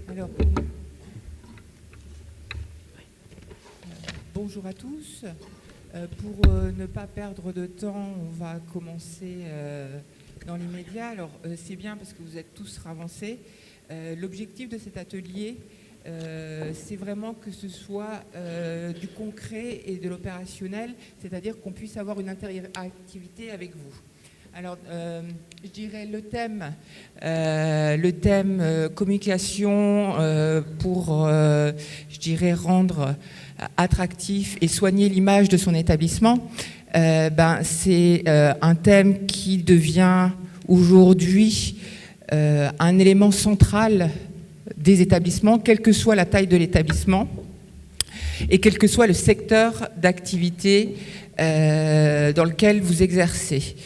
Alors, bonjour à tous. Pour ne pas perdre de temps, on va commencer dans l'immédiat. Alors, c'est bien parce que vous êtes tous avancés. L'objectif de cet atelier, c'est vraiment que ce soit du concret et de l'opérationnel, c'est-à-dire qu'on puisse avoir une interactivité avec vous. Alors, je dirais le thème communication pour, je dirais, rendre attractif et soigner l'image de son établissement. C'est un thème qui devient aujourd'hui un élément central des établissements, quelle que soit la taille de l'établissement et quel que soit le secteur d'activité dans lequel vous exercez.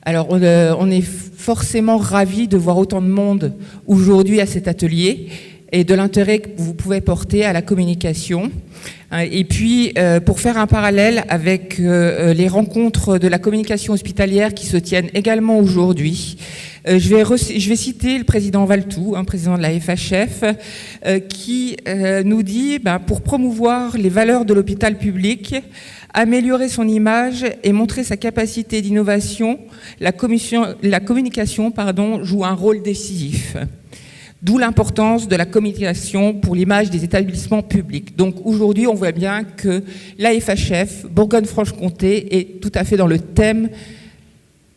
Alors, on est forcément ravis de voir autant de monde aujourd'hui à cet atelier et de l'intérêt que vous pouvez porter à la communication. Et puis, pour faire un parallèle avec les rencontres de la communication hospitalière qui se tiennent également aujourd'hui, je vais citer le président Valtou, président de la FHF, qui nous dit, pour promouvoir les valeurs de l'hôpital public, améliorer son image et montrer sa capacité d'innovation, la communication joue un rôle décisif. D'où l'importance de la communication pour l'image des établissements publics. Donc aujourd'hui, on voit bien que la FHF, Bourgogne-Franche-Comté, est tout à fait dans le thème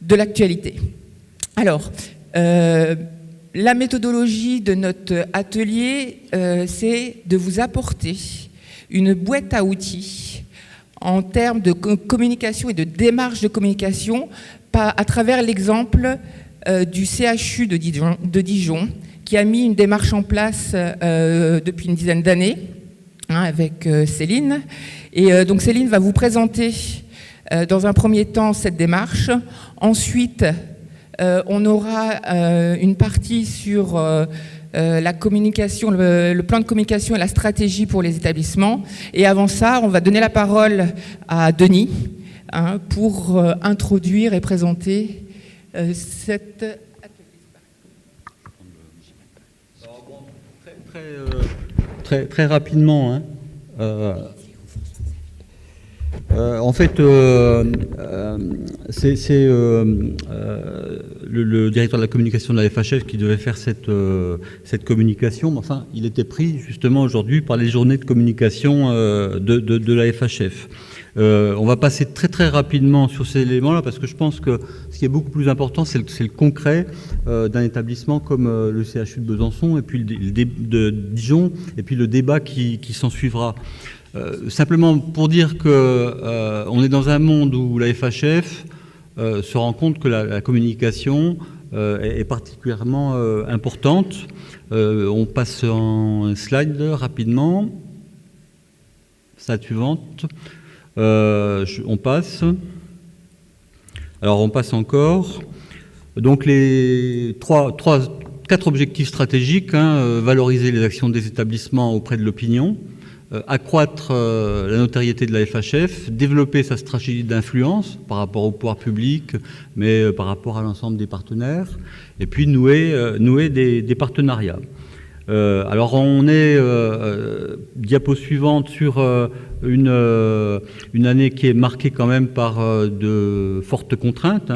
de l'actualité. Alors, la méthodologie de notre atelier, c'est de vous apporter une boîte à outils en termes de communication et de démarche de communication à travers l'exemple du CHU de Dijon, qui a mis une démarche en place depuis une dizaine d'années avec Céline. Et donc Céline va vous présenter dans un premier temps cette démarche. Ensuite, on aura une partie sur la communication, le plan de communication et la stratégie pour les établissements. Et avant ça, on va donner la parole à Denis pour introduire et présenter cette atelier. Très rapidement. En fait, c'est le directeur de la communication de la FHF qui devait faire cette communication. Mais enfin, il était pris justement aujourd'hui par les journées de communication de la FHF. On va passer très rapidement sur ces éléments-là parce que je pense que ce qui est beaucoup plus important, c'est le concret d'un établissement comme le CHU de Besançon et puis de Dijon et puis le débat qui s'en suivra. Simplement pour dire que on est dans un monde où la FHF se rend compte que la communication est particulièrement importante. On passe en slide rapidement. Slide suivante. On passe. Alors on passe encore. Donc les quatre objectifs stratégiques, valoriser les actions des établissements auprès de l'opinion, accroître la notoriété de la FHF, développer sa stratégie d'influence par rapport au pouvoir public, mais par rapport à l'ensemble des partenaires, et puis nouer des partenariats. Alors on est diapo suivante sur une année qui est marquée quand même par de fortes contraintes,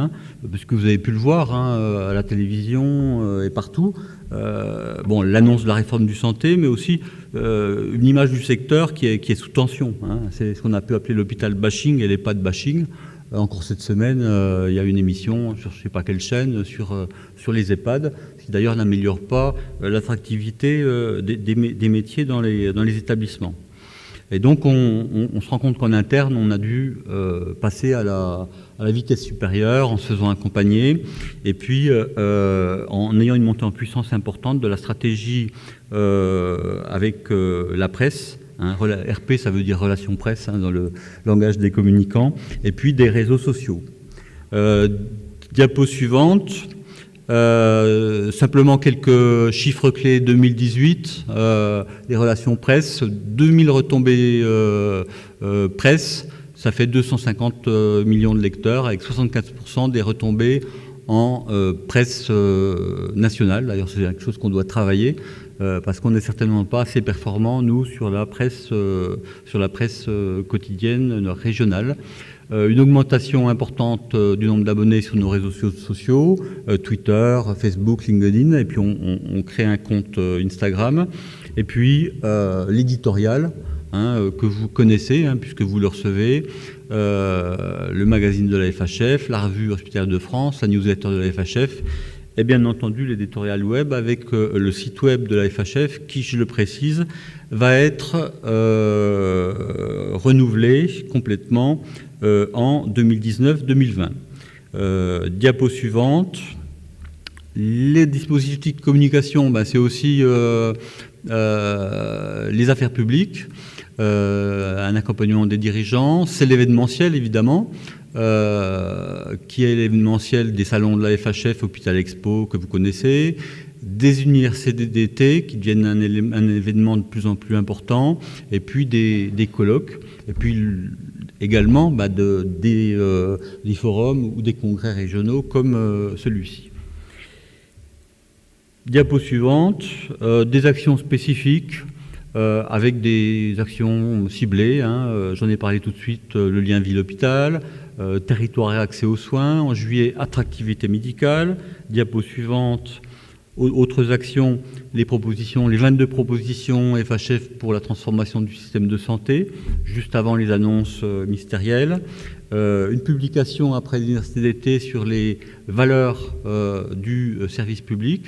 puisque vous avez pu le voir à la télévision et partout. L'annonce de la réforme du santé, mais aussi une image du secteur qui est sous tension. C'est ce qu'on a pu appeler l'hôpital bashing et l'EHPAD bashing. Encore cette semaine, il y a une émission sur je ne sais pas quelle chaîne sur les EHPAD, qui d'ailleurs n'améliore pas l'attractivité des métiers dans les établissements. Et donc on se rend compte qu'en interne, on a dû passer à la vitesse supérieure en se faisant accompagner et puis en ayant une montée en puissance importante de la stratégie avec la presse. RP, ça veut dire relation presse dans le langage des communicants, et puis des réseaux sociaux. Diapo suivante. Simplement quelques chiffres clés 2018, les relations presse, 2000 retombées presse, ça fait 250 millions de lecteurs avec 75% des retombées en presse nationale. D'ailleurs, c'est quelque chose qu'on doit travailler parce qu'on n'est certainement pas assez performant, nous, sur la presse quotidienne régionale. Une augmentation importante du nombre d'abonnés sur nos réseaux sociaux, Twitter, Facebook, LinkedIn, et puis on crée un compte Instagram. Et puis l'éditorial, que vous connaissez, puisque vous le recevez, le magazine de la FHF, la revue hospitalière de France, la newsletter de la FHF, et bien entendu l'éditorial web avec le site web de la FHF qui, je le précise, va être renouvelé complètement en 2019-2020. Diapo suivante. Les dispositifs de communication, c'est aussi les affaires publiques, un accompagnement des dirigeants. C'est l'événementiel, évidemment, qui est l'événementiel des salons de la FHF, Hôpital Expo, que vous connaissez, des universités d'été qui deviennent un événement de plus en plus important, et puis des colloques, et puis également des forums ou des congrès régionaux comme celui-ci. Diapo suivante, des actions spécifiques avec des actions ciblées. J'en ai parlé tout de suite, le lien ville-hôpital, territoire et accès aux soins. En juillet, attractivité médicale. Diapo suivante, autres actions, les 22 propositions FHF pour la transformation du système de santé, juste avant les annonces ministérielles. Une publication après l'université d'été sur les valeurs du service public.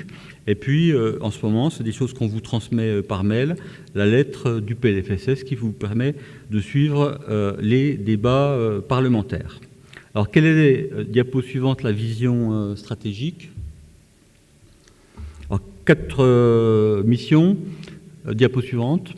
Et puis, en ce moment, c'est des choses qu'on vous transmet par mail, la lettre du PLFSS qui vous permet de suivre les débats parlementaires. Alors, quelle est, diapo suivante, la vision stratégique ? Alors, 4 missions. Diapo suivante.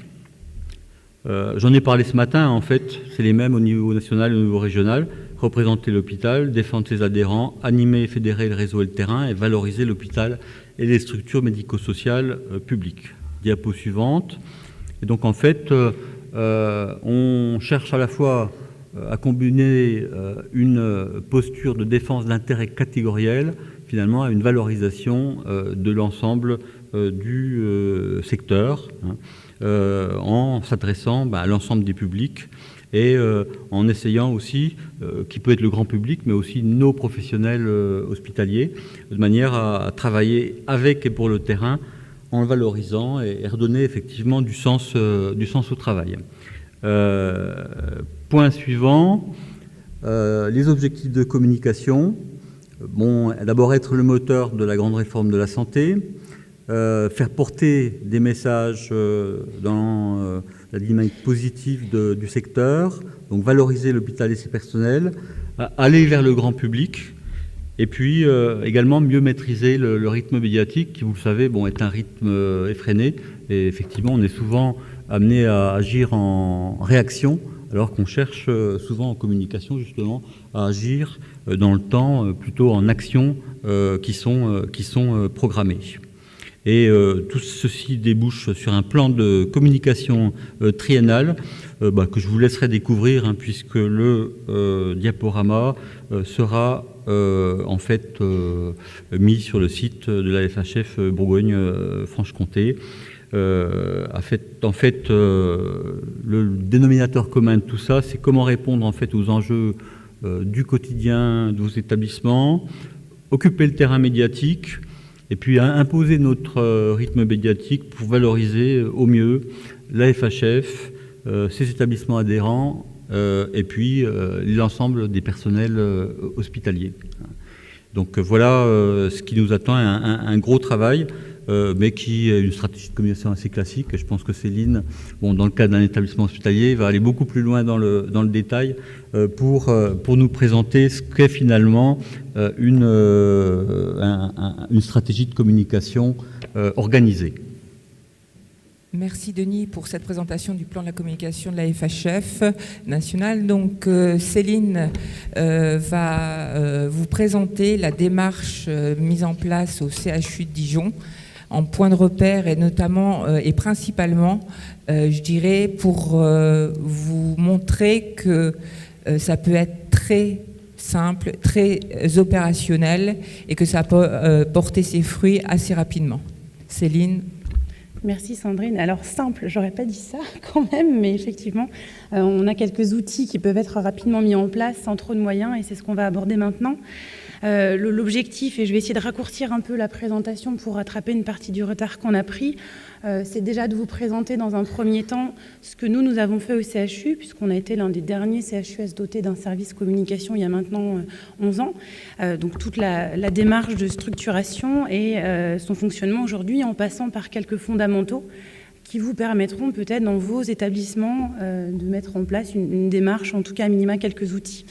J'en ai parlé ce matin, en fait, c'est les mêmes au niveau national et au niveau régional. Représenter l'hôpital, défendre ses adhérents, animer et fédérer le réseau et le terrain, et valoriser l'hôpital et les structures médico-sociales publiques. Diapo suivante. Et donc, en fait, on cherche à la fois à combiner une posture de défense d'intérêt catégoriel, finalement, à une valorisation de l'ensemble du secteur, en s'adressant à l'ensemble des publics et en essayant aussi, qui peut être le grand public, mais aussi nos professionnels hospitaliers, de manière à travailler avec et pour le terrain, en le valorisant et redonner effectivement du sens au travail. Point suivant, les objectifs de communication. D'abord être le moteur de la grande réforme de la santé, faire porter des messages dans la dynamique positive du secteur, donc valoriser l'hôpital et ses personnels, aller vers le grand public Et puis également mieux maîtriser le rythme médiatique qui, vous le savez, est un rythme effréné. Et effectivement, on est souvent amené à agir en réaction, alors qu'on cherche souvent en communication justement à agir dans le temps, plutôt en actions qui sont programmées. Et tout ceci débouche sur un plan de communication triennal que je vous laisserai découvrir, puisque le diaporama sera en fait mis sur le site de la FHF Bourgogne-Franche-Comté. En fait, le dénominateur commun de tout ça, c'est comment répondre en fait aux enjeux du quotidien de vos établissements, occuper le terrain médiatique, et puis imposer notre rythme médiatique pour valoriser au mieux la FHF, ses établissements adhérents, et puis l'ensemble des personnels hospitaliers. Donc voilà ce qui nous attend, un gros travail, mais qui est une stratégie de communication assez classique. Et je pense que Céline, dans le cadre d'un établissement hospitalier, va aller beaucoup plus loin dans le détail pour nous présenter ce qu'est finalement une stratégie de communication organisée. Merci Denis pour cette présentation du plan de la communication de la FHF nationale. Donc Céline va vous présenter la démarche mise en place au CHU de Dijon en point de repère et notamment et principalement, je dirais, pour vous montrer que ça peut être très simple, très opérationnel et que ça peut porter ses fruits assez rapidement. Céline. Merci Sandrine. Alors simple, j'aurais pas dit ça quand même, mais effectivement, on a quelques outils qui peuvent être rapidement mis en place sans trop de moyens et c'est ce qu'on va aborder maintenant. L'objectif, et je vais essayer de raccourcir un peu la présentation pour rattraper une partie du retard qu'on a pris, c'est déjà de vous présenter dans un premier temps ce que nous avons fait au CHU, puisqu'on a été l'un des derniers CHU à se doter d'un service communication il y a maintenant 11 ans. Donc toute la démarche de structuration et son fonctionnement aujourd'hui en passant par quelques fondamentaux qui vous permettront peut-être dans vos établissements de mettre en place une démarche, en tout cas à minima quelques outils.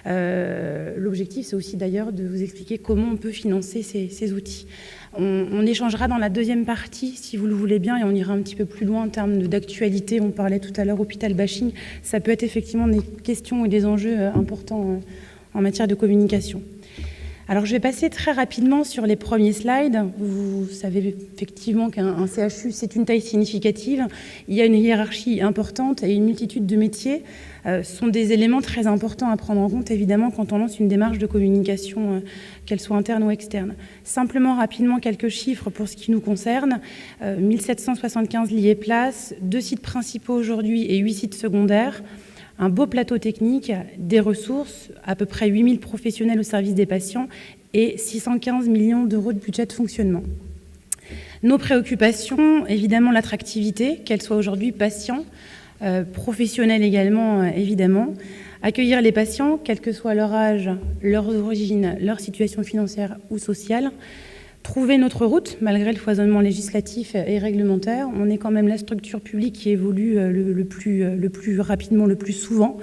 L'objectif, c'est aussi d'ailleurs de vous expliquer comment on peut financer ces outils. On échangera dans la deuxième partie, si vous le voulez bien, et on ira un petit peu plus loin en termes d'actualité. On parlait tout à l'heure hôpital bashing. Ça peut être effectivement des questions et des enjeux importants en matière de communication. Alors, je vais passer très rapidement sur les premiers slides. Vous savez effectivement qu'un CHU, c'est une taille significative. Il y a une hiérarchie importante et une multitude de métiers. Sont des éléments très importants à prendre en compte, évidemment, quand on lance une démarche de communication, qu'elle soit interne ou externe. Simplement, rapidement, quelques chiffres pour ce qui nous concerne. 1775 lits et places, 2 sites principaux aujourd'hui et 8 sites secondaires. Un beau plateau technique, des ressources, à peu près 8000 professionnels au service des patients et 615 millions d'euros de budget de fonctionnement. Nos préoccupations, évidemment l'attractivité, qu'elle soit aujourd'hui patient, professionnels également, évidemment. Accueillir les patients, quel que soit leur âge, leurs origines, leur situation financière ou sociale. Trouver notre route, malgré le foisonnement législatif et réglementaire. On est quand même la structure publique qui évolue le plus rapidement, le plus souvent.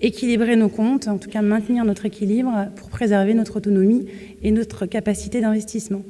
Équilibrer nos comptes, en tout cas maintenir notre équilibre pour préserver notre autonomie et notre capacité d'investissement.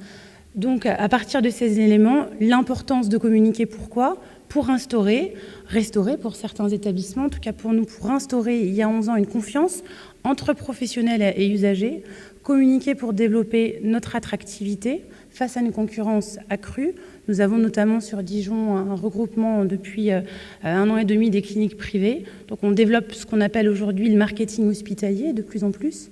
Donc, à partir de ces éléments, l'importance de communiquer. Pourquoi ? Pour restaurer pour certains établissements, en tout cas pour nous, pour instaurer il y a 11 ans une confiance entre professionnels et usagers, communiquer pour développer notre attractivité face à une concurrence accrue. Nous avons notamment sur Dijon un regroupement depuis 1 an et demi des cliniques privées. Donc on développe ce qu'on appelle aujourd'hui le marketing hospitalier de plus en plus.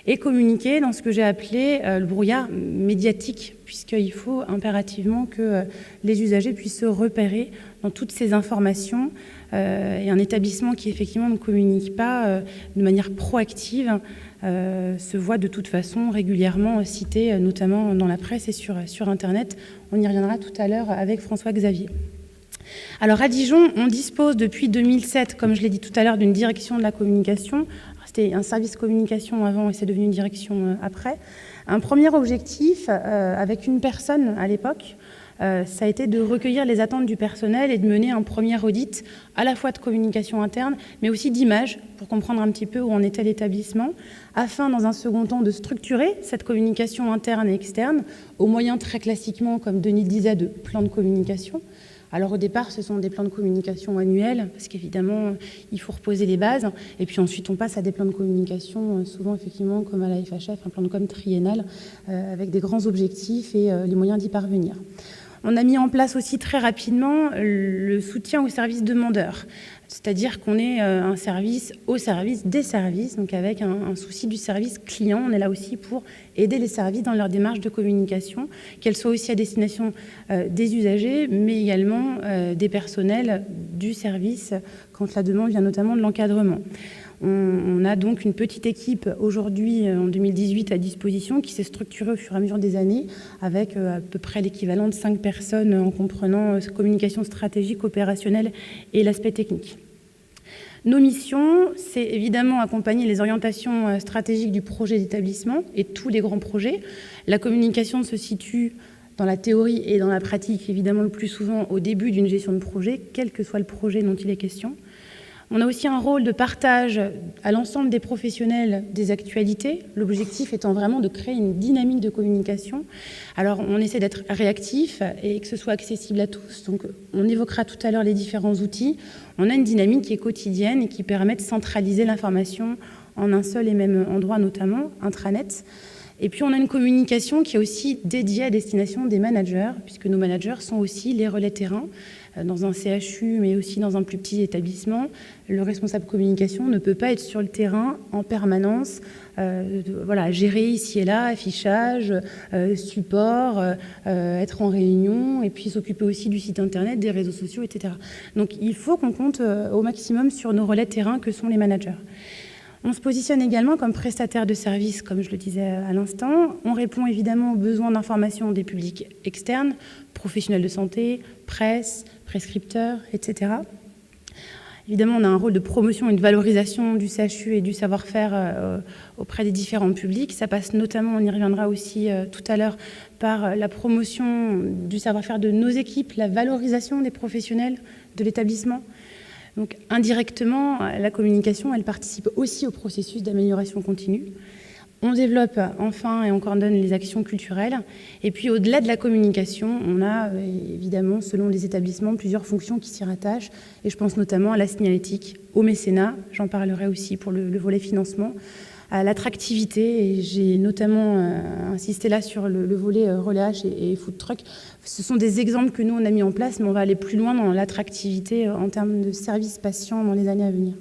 Et communiquer dans ce que j'ai appelé le brouillard médiatique, puisqu'il faut impérativement que les usagers puissent se repérer dans toutes ces informations. Et un établissement qui effectivement ne communique pas de manière proactive se voit de toute façon régulièrement cité, notamment dans la presse et sur Internet. On y reviendra tout à l'heure avec François-Xavier. Alors à Dijon, on dispose depuis 2007, comme je l'ai dit tout à l'heure, d'une direction de la communication. C'était un service communication avant et c'est devenu une direction après. Un premier objectif avec une personne à l'époque, ça a été de recueillir les attentes du personnel et de mener un premier audit à la fois de communication interne, mais aussi d'image, pour comprendre un petit peu où en était l'établissement, afin, dans un second temps, de structurer cette communication interne et externe, aux moyens très classiquement, comme Denis le disait, de plans de communication. Alors au départ, ce sont des plans de communication annuels, parce qu'évidemment, il faut reposer les bases. Et puis ensuite, on passe à des plans de communication, souvent effectivement, comme à la FHF, un plan de com triennal, avec des grands objectifs et les moyens d'y parvenir. On a mis en place aussi très rapidement le soutien aux services demandeurs, c'est-à-dire qu'on est un service au service des services, donc avec un souci du service client. On est là aussi pour aider les services dans leur démarche de communication, qu'elle soit aussi à destination des usagers, mais également des personnels du service, quand la demande vient notamment de l'encadrement. On a donc une petite équipe aujourd'hui, en 2018, à disposition, qui s'est structurée au fur et à mesure des années, avec à peu près l'équivalent de 5 personnes en comprenant communication stratégique, opérationnelle et l'aspect technique. Nos missions, c'est évidemment accompagner les orientations stratégiques du projet d'établissement et tous les grands projets. La communication se situe dans la théorie et dans la pratique, évidemment le plus souvent au début d'une gestion de projet, quel que soit le projet dont il est question. On a aussi un rôle de partage à l'ensemble des professionnels des actualités, l'objectif étant vraiment de créer une dynamique de communication. Alors on essaie d'être réactif et que ce soit accessible à tous, donc on évoquera tout à l'heure les différents outils. On a une dynamique qui est quotidienne et qui permet de centraliser l'information en un seul et même endroit, notamment intranet. Et puis on a une communication qui est aussi dédiée à destination des managers, puisque nos managers sont aussi les relais terrain. Dans un CHU, mais aussi dans un plus petit établissement, le responsable communication ne peut pas être sur le terrain en permanence, gérer ici et là, affichage, support, être en réunion, et puis s'occuper aussi du site internet, des réseaux sociaux, etc. Donc il faut qu'on compte au maximum sur nos relais terrain que sont les managers. On se positionne également comme prestataire de services, comme je le disais à l'instant. On répond évidemment aux besoins d'information des publics externes, professionnels de santé, presse, prescripteurs, etc. Évidemment, on a un rôle de promotion et de valorisation du CHU et du savoir-faire auprès des différents publics. Ça passe notamment, on y reviendra aussi tout à l'heure, par la promotion du savoir-faire de nos équipes, la valorisation des professionnels de l'établissement. Donc indirectement, la communication, elle participe aussi au processus d'amélioration continue. On développe enfin et on coordonne les actions culturelles. Et puis au-delà de la communication, on a évidemment, selon les établissements, plusieurs fonctions qui s'y rattachent. Et je pense notamment à la signalétique, au mécénat, j'en parlerai aussi pour le volet financement, à l'attractivité, et j'ai notamment insisté là sur le volet relais H et food truck. Ce sont des exemples que nous on a mis en place, mais on va aller plus loin dans l'attractivité en termes de services patients dans les années à venir.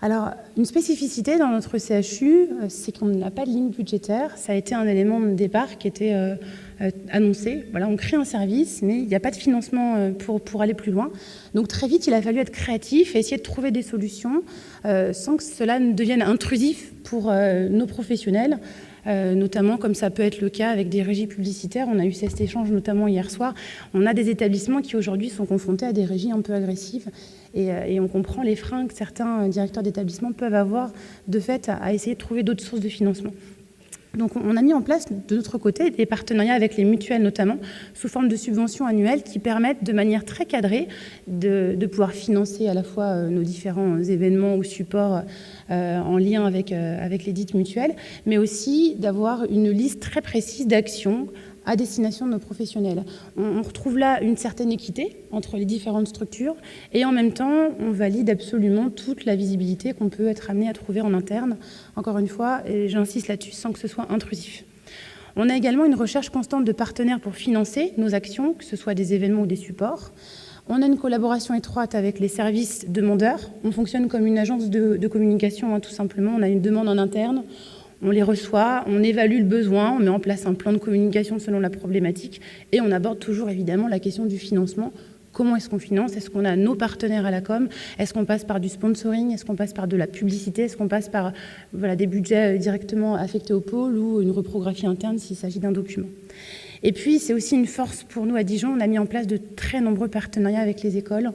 Alors, une spécificité dans notre CHU, c'est qu'on n'a pas de ligne budgétaire. Ça a été un élément de départ qui était annoncé. Voilà, on crée un service, mais il n'y a pas de financement pour aller plus loin. Donc très vite, il a fallu être créatif et essayer de trouver des solutions sans que cela ne devienne intrusif pour nos professionnels. Notamment comme ça peut être le cas avec des régies publicitaires. On a eu cet échange notamment hier soir. On a des établissements qui aujourd'hui sont confrontés à des régies un peu agressives et on comprend les freins que certains directeurs d'établissements peuvent avoir de fait à essayer de trouver d'autres sources de financement. Donc on a mis en place de notre côté des partenariats avec les mutuelles notamment sous forme de subventions annuelles qui permettent de manière très cadrée de pouvoir financer à la fois nos différents événements ou supports en lien avec les dites mutuelles, mais aussi d'avoir une liste très précise d'actions à destination de nos professionnels. On retrouve là une certaine équité entre les différentes structures et en même temps, on valide absolument toute la visibilité qu'on peut être amené à trouver en interne. Encore une fois, et j'insiste là-dessus sans que ce soit intrusif. On a également une recherche constante de partenaires pour financer nos actions, que ce soit des événements ou des supports. On a une collaboration étroite avec les services demandeurs. On fonctionne comme une agence de communication, tout simplement. On a une demande en interne. On les reçoit, on évalue le besoin, on met en place un plan de communication selon la problématique et on aborde toujours évidemment la question du financement. Comment est-ce qu'on finance? Est-ce qu'on a nos partenaires à la com? Est-ce qu'on passe par du sponsoring? Est-ce qu'on passe par de la publicité? Est-ce qu'on passe par des budgets directement affectés au pôle ou une reprographie interne s'il s'agit d'un document? Et puis, c'est aussi une force pour nous à Dijon. On a mis en place de très nombreux partenariats avec les écoles.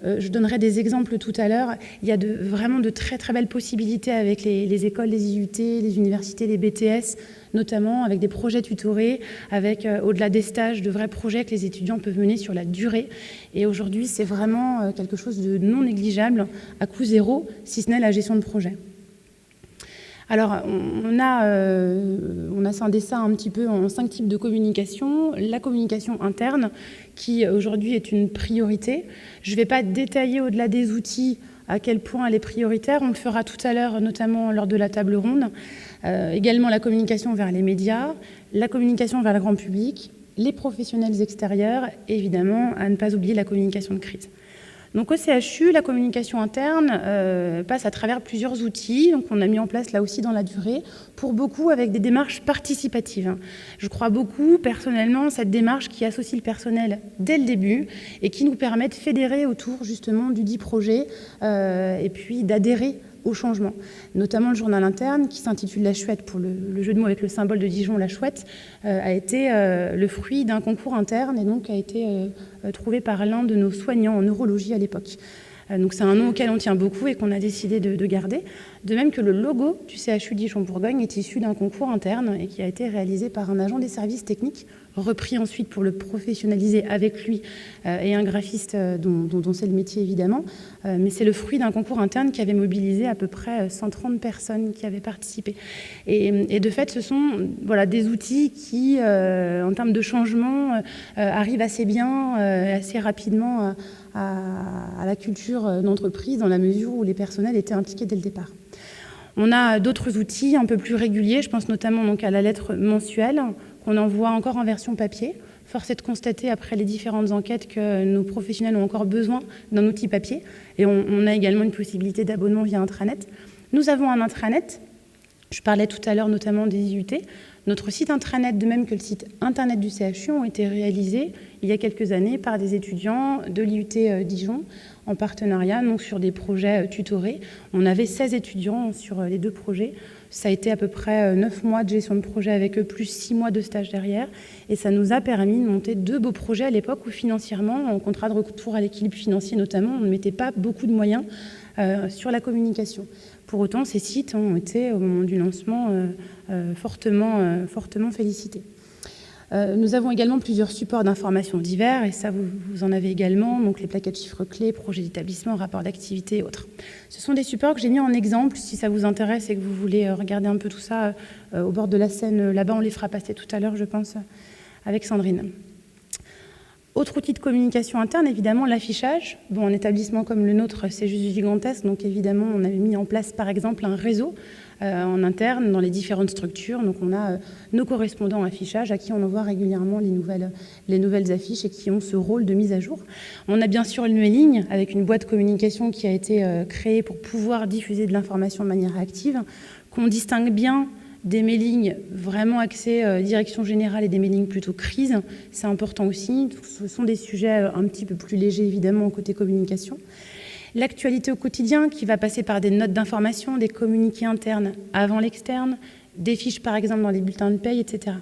Je donnerai des exemples tout à l'heure. Il y a vraiment de très très belles possibilités avec les écoles, les IUT, les universités, les BTS, notamment avec des projets tutorés, avec au-delà des stages, de vrais projets que les étudiants peuvent mener sur la durée. Et aujourd'hui, c'est vraiment quelque chose de non négligeable, à coût zéro, si ce n'est la gestion de projet. Alors, on a scindé ça un petit peu en 5 types de communication. La communication interne, qui aujourd'hui est une priorité. Je ne vais pas détailler au-delà des outils à quel point elle est prioritaire. On le fera tout à l'heure, notamment lors de la table ronde. Également la communication vers les médias, la communication vers le grand public, les professionnels extérieurs et évidemment, à ne pas oublier la communication de crise. Donc au CHU, la communication interne passe à travers plusieurs outils. Donc on a mis en place là aussi dans la durée, pour beaucoup avec des démarches participatives. Je crois beaucoup personnellement cette démarche qui associe le personnel dès le début et qui nous permet de fédérer autour justement du dit projet et puis d'adhérer au changement. Notamment le journal interne qui s'intitule La Chouette, pour le jeu de mots avec le symbole de Dijon, la chouette, a été le fruit d'un concours interne et donc a été trouvé par l'un de nos soignants en neurologie à l'époque. Donc c'est un nom auquel on tient beaucoup et qu'on a décidé de garder. De même que le logo du CHU Dijon-Bourgogne est issu d'un concours interne et qui a été réalisé par un agent des services techniques, repris ensuite pour le professionnaliser avec lui et un graphiste dont c'est le métier évidemment. Mais c'est le fruit d'un concours interne qui avait mobilisé à peu près 130 personnes qui avaient participé. Et de fait, ce sont des outils qui, en termes de changement, arrivent assez bien, assez rapidement à la culture d'entreprise dans la mesure où les personnels étaient impliqués dès le départ. On a d'autres outils un peu plus réguliers, je pense notamment donc à la lettre mensuelle qu'on envoie encore en version papier. Force est de constater après les différentes enquêtes que nos professionnels ont encore besoin d'un outil papier et on a également une possibilité d'abonnement via intranet. Nous avons un intranet, je parlais tout à l'heure notamment des IUT. Notre site intranet, de même que le site internet du CHU, ont été réalisés il y a quelques années par des étudiants de l'IUT Dijon en partenariat, donc sur des projets tutorés. On avait 16 étudiants sur les 2 projets. Ça a été à peu près 9 mois de gestion de projet avec eux, plus 6 mois de stage derrière. Et ça nous a permis de monter 2 beaux projets à l'époque où financièrement, en contrat de retour à l'équilibre financier notamment, on ne mettait pas beaucoup de moyens sur la communication. Pour autant, ces sites ont été, au moment du lancement, fortement félicités. Nous avons également plusieurs supports d'information divers, et ça, vous en avez également, donc les plaquettes chiffres clés, projets d'établissement, rapports d'activité et autres. Ce sont des supports que j'ai mis en exemple, si ça vous intéresse et que vous voulez regarder un peu tout ça au bord de la Seine, là-bas, on les fera passer tout à l'heure, je pense, avec Sandrine. Autre outil de communication interne, évidemment, l'affichage. Bon, un établissement comme le nôtre, c'est juste gigantesque, donc évidemment, on avait mis en place, par exemple, un réseau en interne dans les différentes structures. Donc on a nos correspondants affichage à qui on envoie régulièrement les nouvelles affiches et qui ont ce rôle de mise à jour. On a bien sûr le mailing avec une boîte de communication qui a été créée pour pouvoir diffuser de l'information de manière active, qu'on distingue bien des mailings vraiment axés direction générale et des mailings plutôt crise. C'est important aussi. Ce sont des sujets un petit peu plus légers, évidemment, côté communication. L'actualité au quotidien qui va passer par des notes d'information, des communiqués internes avant l'externe, des fiches par exemple dans les bulletins de paye, etc.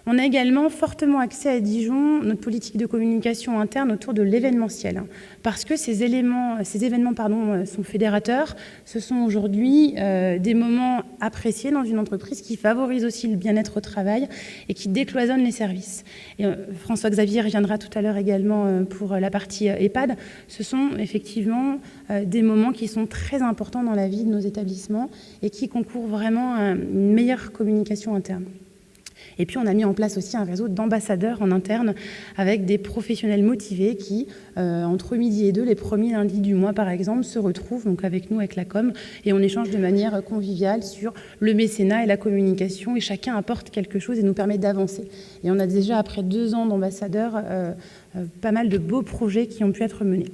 On a également fortement axé à Dijon notre politique de communication interne autour de l'événementiel, parce que ces événements sont fédérateurs. Ce sont aujourd'hui des moments appréciés dans une entreprise qui favorisent aussi le bien-être au travail et qui décloisonnent les services. Et François-Xavier reviendra tout à l'heure également pour la partie EHPAD. Ce sont effectivement des moments qui sont très importants dans la vie de nos établissements et qui concourent vraiment à une meilleure communication interne. Et puis, on a mis en place aussi un réseau d'ambassadeurs en interne avec des professionnels motivés qui, entre midi et 2, les premiers lundis du mois, par exemple, se retrouvent donc avec nous, avec la com, et on échange de manière conviviale sur le mécénat et la communication, et chacun apporte quelque chose et nous permet d'avancer. Et on a déjà, après 2 ans d'ambassadeurs, pas mal de beaux projets qui ont pu être menés.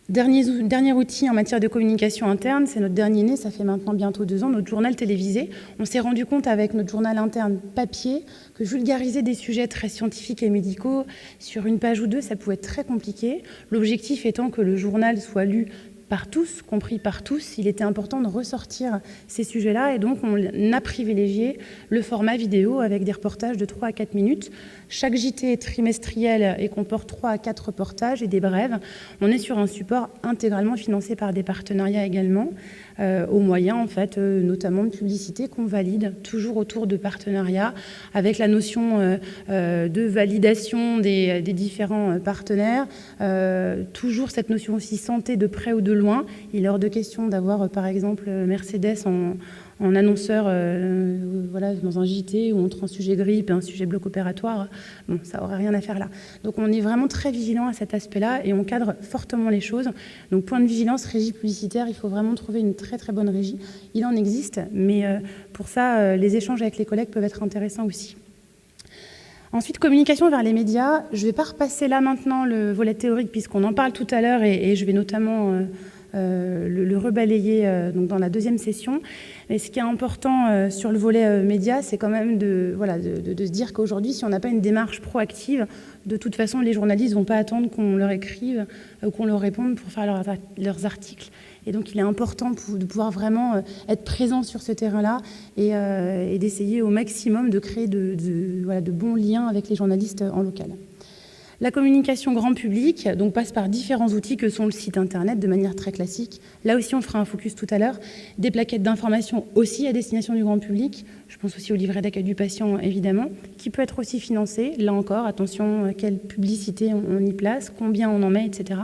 Dernier outil en matière de communication interne, c'est notre dernier né, ça fait maintenant bientôt 2 ans, notre journal télévisé. On s'est rendu compte avec notre journal interne papier que vulgariser des sujets très scientifiques et médicaux sur une page ou 2, ça pouvait être très compliqué. L'objectif étant que le journal soit lu par tous, compris par tous, il était important de ressortir ces sujets-là et donc on a privilégié le format vidéo avec des reportages de 3 à 4 minutes. Chaque JT est trimestriel et comporte 3 à 4 reportages et des brèves. On est sur un support intégralement financé par des partenariats également, au moyen en fait notamment de publicité qu'on valide toujours autour de partenariats avec la notion de validation des différents partenaires, toujours cette notion aussi santé de près ou de loin. Il est hors de question d'avoir par exemple Mercedes en annonceur voilà, dans un JT où on entre un sujet grippe et un sujet bloc opératoire, bon, ça n'aurait rien à faire là. Donc on est vraiment très vigilant à cet aspect-là et on cadre fortement les choses. Donc point de vigilance, régie publicitaire, il faut vraiment trouver une très très bonne régie. Il en existe, mais pour ça, les échanges avec les collègues peuvent être intéressants aussi. Ensuite, communication vers les médias. Je ne vais pas repasser là maintenant le volet théorique puisqu'on en parle tout à l'heure et je vais notamment le rebalayer donc dans la deuxième session. Mais ce qui est important sur le volet média, c'est quand même de se dire qu'aujourd'hui, si on n'a pas une démarche proactive, de toute façon, les journalistes ne vont pas attendre qu'on leur écrive ou qu'on leur réponde pour faire leurs articles. Et donc, il est important de pouvoir vraiment être présent sur ce terrain-là et d'essayer au maximum de créer de bons liens avec les journalistes en local. La communication grand public donc, passe par différents outils que sont le site internet de manière très classique. Là aussi, on fera un focus tout à l'heure. Des plaquettes d'information aussi à destination du grand public. Je pense aussi au livret d'accueil du patient, évidemment, qui peut être aussi financé. Là encore, attention, quelle publicité on y place, combien on en met, etc.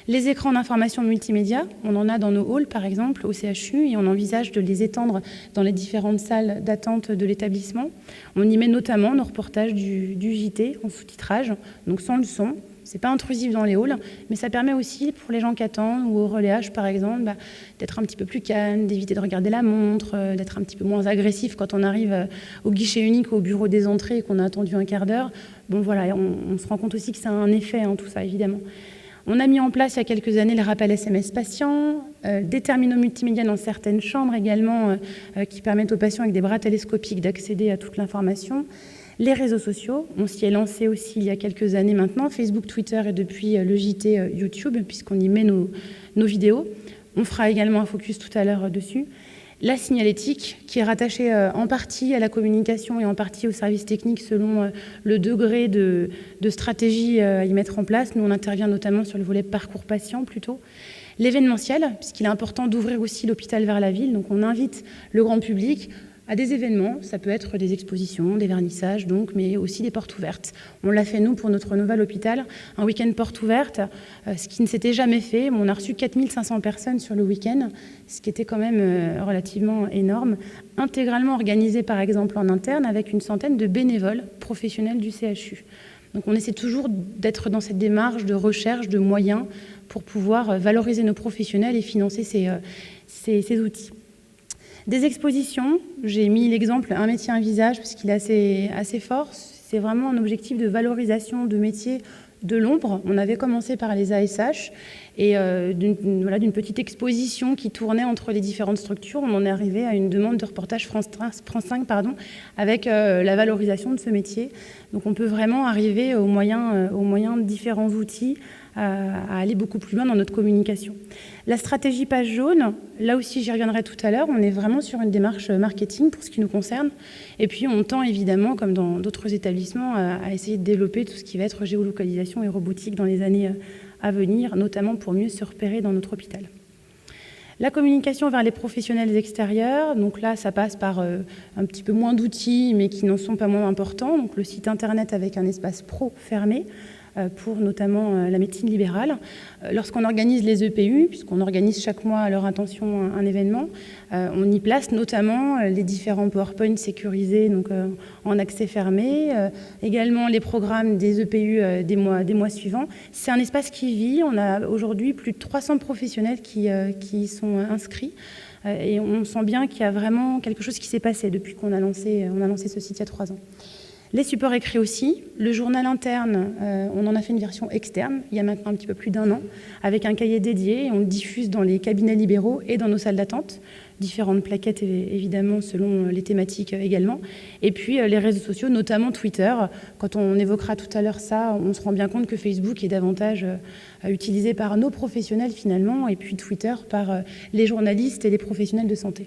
Les écrans d'information multimédia, on en a dans nos halls, par exemple, au CHU, et on envisage de les étendre dans les différentes salles d'attente de l'établissement. On y met notamment nos reportages du JT en sous-titrage, donc sans le son. C'est pas intrusif dans les halls, mais ça permet aussi pour les gens qui attendent ou au relayage, par exemple, d'être un petit peu plus calme, d'éviter de regarder la montre, d'être un petit peu moins agressif quand on arrive au guichet unique ou au bureau des entrées et qu'on a attendu un quart d'heure. Bon, voilà, on se rend compte aussi que ça a un effet, tout ça, évidemment. On a mis en place il y a quelques années le rappel SMS patient, des terminaux multimédia dans certaines chambres également qui permettent aux patients avec des bras télescopiques d'accéder à toute l'information. Les réseaux sociaux, on s'y est lancé aussi il y a quelques années maintenant, Facebook, Twitter et depuis le JT YouTube puisqu'on y met nos vidéos. On fera également un focus tout à l'heure dessus. La signalétique, qui est rattachée en partie à la communication et en partie au service technique selon le degré de stratégie à y mettre en place. Nous, on intervient notamment sur le volet parcours patient plutôt. L'événementiel, puisqu'il est important d'ouvrir aussi l'hôpital vers la ville. Donc, on invite le grand public à des événements. Ça peut être des expositions, des vernissages, donc, mais aussi des portes ouvertes. On l'a fait, nous, pour notre nouvel hôpital, un week-end porte ouverte, ce qui ne s'était jamais fait. On a reçu 4500 personnes sur le week-end, ce qui était quand même relativement énorme, intégralement organisé, par exemple, en interne, avec une centaine de bénévoles professionnels du CHU. Donc, on essaie toujours d'être dans cette démarche de recherche de moyens pour pouvoir valoriser nos professionnels et financer ces outils. Des expositions, j'ai mis l'exemple Un métier, un visage, parce qu'il est assez fort. C'est vraiment un objectif de valorisation de métiers de l'ombre. On avait commencé par les ASH et d'une petite exposition qui tournait entre les différentes structures. On en est arrivé à une demande de reportage France 5 avec la valorisation de ce métier. Donc on peut vraiment arriver au moyen de différents outils à aller beaucoup plus loin dans notre communication. La stratégie page jaune, là aussi j'y reviendrai tout à l'heure, on est vraiment sur une démarche marketing pour ce qui nous concerne. Et puis on tend évidemment, comme dans d'autres établissements, à essayer de développer tout ce qui va être géolocalisation et robotique dans les années à venir, notamment pour mieux se repérer dans notre hôpital. La communication vers les professionnels extérieurs, donc là ça passe par un petit peu moins d'outils mais qui n'en sont pas moins importants. Donc le site internet avec un espace pro fermé, pour notamment la médecine libérale. Lorsqu'on organise les EPU, puisqu'on organise chaque mois à leur intention un événement, on y place notamment les différents PowerPoint sécurisés donc, en accès fermé, également les programmes des EPU des mois suivants. C'est un espace qui vit. On a aujourd'hui plus de 300 professionnels qui y sont inscrits. Et on sent bien qu'il y a vraiment quelque chose qui s'est passé depuis qu'on a lancé ce site il y a 3 ans. Les supports écrits aussi. Le journal interne, on en a fait une version externe, il y a maintenant un petit peu plus d'1 an, avec un cahier dédié. Et on le diffuse dans les cabinets libéraux et dans nos salles d'attente. différentes plaquettes, évidemment, selon les thématiques également. Et puis les réseaux sociaux, notamment Twitter. Quand on évoquera tout à l'heure ça, on se rend bien compte que Facebook est davantage utilisé par nos professionnels finalement, et puis Twitter par les journalistes et les professionnels de santé.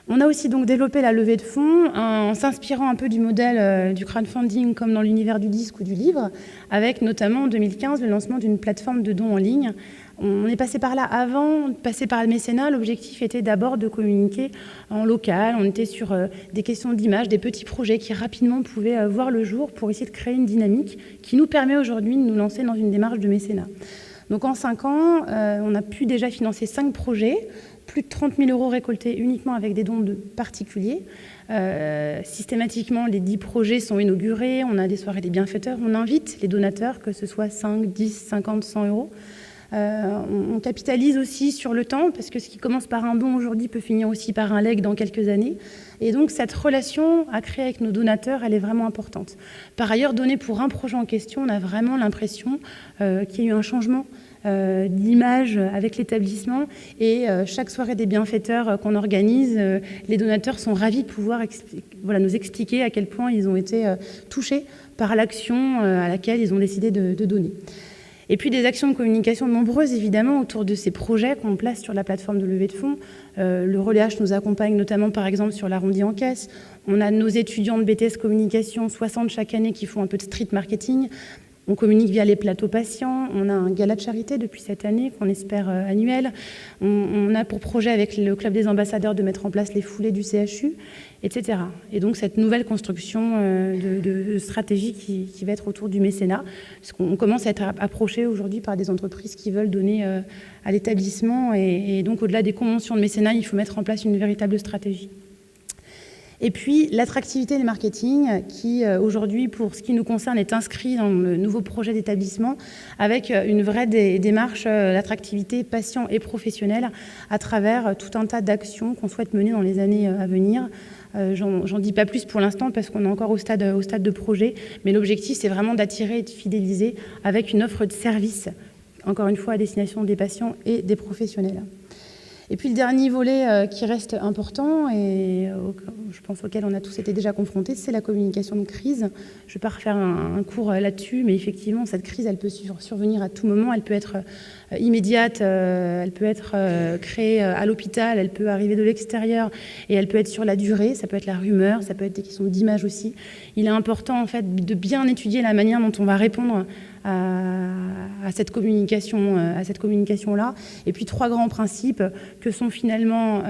On a aussi donc développé la levée de fonds en s'inspirant un peu du modèle du crowdfunding comme dans l'univers du disque ou du livre, avec notamment en 2015 le lancement d'une plateforme de dons en ligne. On est passé par là avant, passé par le mécénat. L'objectif était d'abord de communiquer en local. On était sur des questions d'image, des petits projets qui rapidement pouvaient voir le jour pour essayer de créer une dynamique qui nous permet aujourd'hui de nous lancer dans une démarche de mécénat. Donc en 5 ans, on a pu déjà financer 5 projets, plus de 30 000 € récoltés uniquement avec des dons de particuliers. Systématiquement, les 10 projets sont inaugurés, on a des soirées des bienfaiteurs, on invite les donateurs, que ce soit 5, 10, 50, 100 €. On capitalise aussi sur le temps, parce que ce qui commence par un don aujourd'hui peut finir aussi par un legs dans quelques années. Et donc cette relation à créer avec nos donateurs, elle est vraiment importante. Par ailleurs, donner pour un projet en question, on a vraiment l'impression qu'il y a eu un changement d'image avec l'établissement, et chaque soirée des bienfaiteurs qu'on organise, les donateurs sont ravis de pouvoir nous expliquer à quel point ils ont été touchés par l'action à laquelle ils ont décidé de donner. Et puis des actions de communication nombreuses, évidemment, autour de ces projets qu'on place sur la plateforme de levée de fonds. Le Relais H nous accompagne notamment, par exemple, sur l'arrondi en caisse. On a nos étudiants de BTS Communication, 60 chaque année, qui font un peu de street marketing. On communique via les plateaux patients. On a un gala de charité depuis cette année, qu'on espère annuel. On a pour projet, avec le Club des ambassadeurs, de mettre en place les foulées du CHU, etc. Et donc cette nouvelle construction de stratégie qui va être autour du mécénat, parce qu'on commence à être approché aujourd'hui par des entreprises qui veulent donner à l'établissement, et donc au-delà des conventions de mécénat, il faut mettre en place une véritable stratégie. Et puis l'attractivité du marketing qui aujourd'hui, pour ce qui nous concerne, est inscrit dans le nouveau projet d'établissement avec une vraie démarche d'attractivité patient et professionnelle à travers tout un tas d'actions qu'on souhaite mener dans les années à venir. J'en dis pas plus pour l'instant parce qu'on est encore au stade de projet, mais l'objectif c'est vraiment d'attirer et de fidéliser avec une offre de service, encore une fois à destination des patients et des professionnels. Et puis le dernier volet qui reste important, et je pense auquel on a tous été déjà confrontés, c'est la communication de crise. Je ne vais pas refaire un cours là-dessus, mais effectivement, cette crise, elle peut survenir à tout moment. Elle peut être immédiate, elle peut être créée à l'hôpital, elle peut arriver de l'extérieur, et elle peut être sur la durée. Ça peut être la rumeur, ça peut être des questions d'image aussi. Il est important, en fait, de bien étudier la manière dont on va répondre à cette communication-là. Et puis 3 grands principes que sont finalement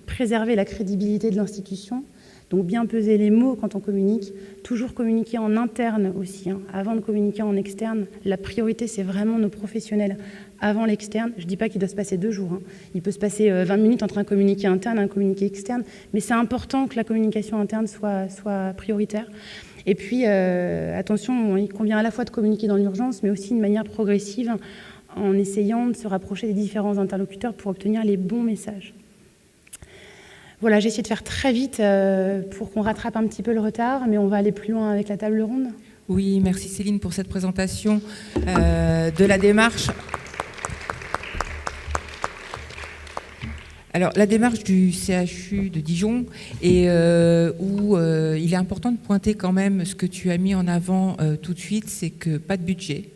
préserver la crédibilité de l'institution, donc bien peser les mots quand on communique, toujours communiquer en interne aussi, avant de communiquer en externe. La priorité, c'est vraiment nos professionnels avant l'externe. Je ne dis pas qu'il doit se passer 2 jours. Il peut se passer 20 minutes entre un communiqué interne et un communiqué externe, mais c'est important que la communication interne soit prioritaire. Et puis, attention, il convient à la fois de communiquer dans l'urgence, mais aussi de manière progressive, en essayant de se rapprocher des différents interlocuteurs pour obtenir les bons messages. Voilà, j'ai essayé de faire très vite pour qu'on rattrape un petit peu le retard, mais on va aller plus loin avec la table ronde. Oui, merci Céline pour cette présentation de la démarche. Alors, la démarche du CHU de Dijon, et où il est important de pointer quand même ce que tu as mis en avant tout de suite, c'est que pas de budget.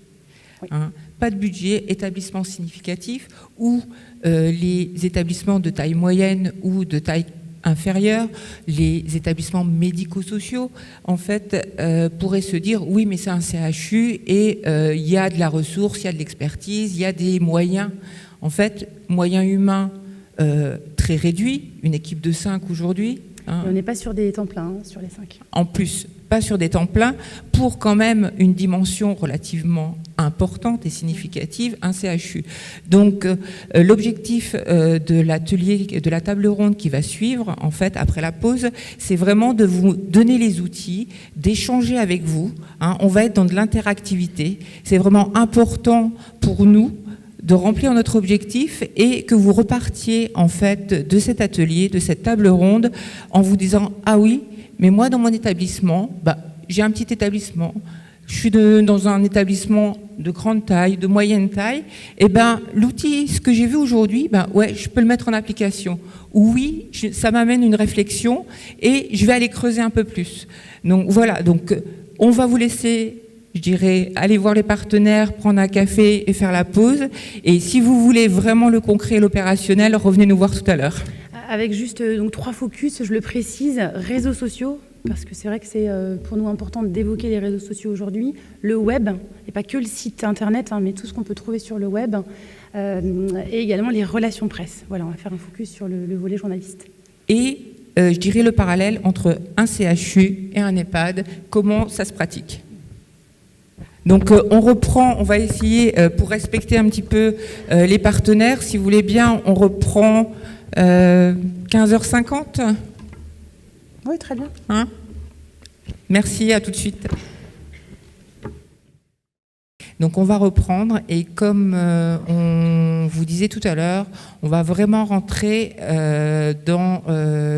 Oui. Pas de budget, établissement significatif, où les établissements de taille moyenne ou de taille inférieure, les établissements médico-sociaux, en fait, pourraient se dire, oui, mais c'est un CHU, et il y a de la ressource, il y a de l'expertise, il y a des moyens. En fait, moyens humains, très réduit, une équipe de 5 aujourd'hui. On n'est pas sur des temps pleins, sur les 5. En plus, pas sur des temps pleins, pour quand même une dimension relativement importante et significative, un CHU. Donc, l'objectif de l'atelier, de la table ronde qui va suivre, en fait, après la pause, c'est vraiment de vous donner les outils, d'échanger avec vous. On va être dans de l'interactivité. C'est vraiment important pour nous de remplir notre objectif et que vous repartiez en fait de cet atelier, de cette table ronde, en vous disant « Ah oui, mais moi dans mon établissement, j'ai un petit établissement, je suis dans un établissement de grande taille, de moyenne taille, et ben l'outil, ce que j'ai vu aujourd'hui, ben ouais, je peux le mettre en application. Oui, ça m'amène une réflexion et je vais aller creuser un peu plus. Donc voilà, donc on va vous laisser, je dirais, aller voir les partenaires, prendre un café et faire la pause. Et si vous voulez vraiment le concret et l'opérationnel, revenez nous voir tout à l'heure. Avec juste donc 3 focus, je le précise, réseaux sociaux, parce que c'est vrai que c'est pour nous important d'évoquer les réseaux sociaux aujourd'hui, le web, et pas que le site internet, hein, mais tout ce qu'on peut trouver sur le web, et également les relations presse. Voilà, on va faire un focus sur le volet journaliste. Et je dirais le parallèle entre un CHU et un EHPAD, comment ça se pratique. Donc on reprend, on va essayer, pour respecter un petit peu les partenaires, si vous voulez bien, on reprend 15h50. Oui, très bien. Hein? Merci, à tout de suite. Donc on va reprendre et comme on vous disait tout à l'heure, on va vraiment rentrer dans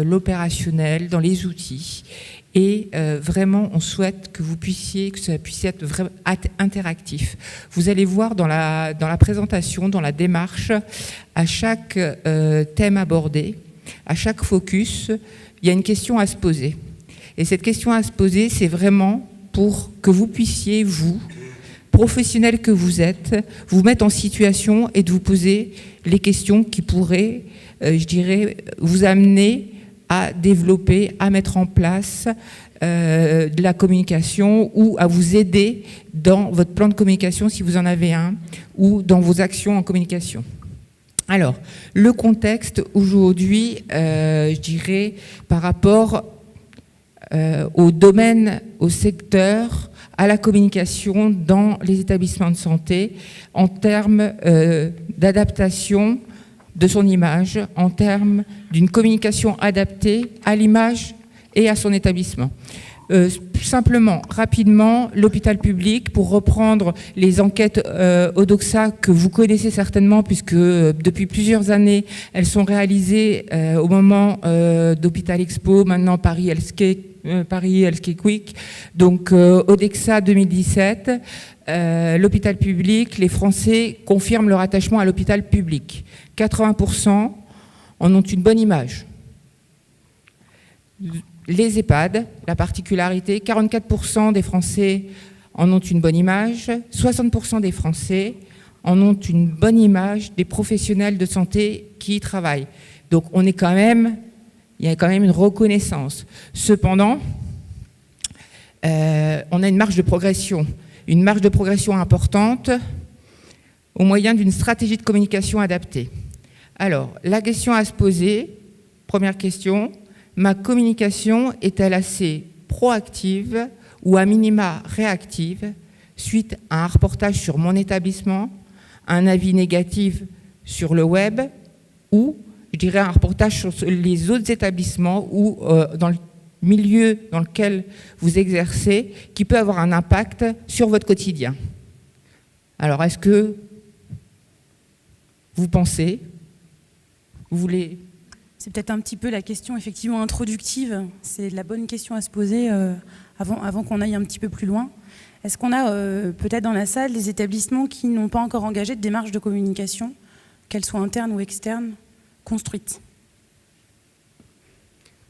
l'opérationnel, dans les outils. Et vraiment, on souhaite que vous puissiez, que ça puisse être vraiment interactif. Vous allez voir dans la présentation, dans la démarche, à chaque thème abordé, à chaque focus, il y a une question à se poser. Et cette question à se poser, c'est vraiment pour que vous puissiez, vous, professionnels que vous êtes, vous mettre en situation et de vous poser les questions qui pourraient, je dirais, vous amener à développer, à mettre en place de la communication ou à vous aider dans votre plan de communication si vous en avez un ou dans vos actions en communication. Alors, le contexte aujourd'hui, je dirais, par rapport au domaine, au secteur, à la communication dans les établissements de santé en termes d'adaptation de son image, en termes d'une communication adaptée à l'image et à son établissement. Simplement, rapidement, l'hôpital public, pour reprendre les enquêtes Odoxa que vous connaissez certainement, puisque depuis plusieurs années, elles sont réalisées au moment d'Hôpital Expo, maintenant Paris Healthcare Week, donc Odoxa 2017, l'hôpital public, les Français confirment leur attachement à l'hôpital public. 80% en ont une bonne image. Les EHPAD, la particularité, 44% des Français en ont une bonne image, 60% des Français en ont une bonne image des professionnels de santé qui y travaillent. Donc il y a quand même une reconnaissance. Cependant, on a une marge de progression importante au moyen d'une stratégie de communication adaptée. Alors, la question à se poser, première question, ma communication est-elle assez proactive ou à minima réactive suite à un reportage sur mon établissement, un avis négatif sur le web ou, je dirais, un reportage sur les autres établissements ou dans le milieu dans lequel vous exercez qui peut avoir un impact sur votre quotidien. Alors, est-ce que vous pensez, vous voulez... C'est peut-être un petit peu la question effectivement introductive. C'est la bonne question à se poser avant qu'on aille un petit peu plus loin. Est-ce qu'on a peut-être dans la salle des établissements qui n'ont pas encore engagé de démarche de communication, qu'elles soient internes ou externes, construites ?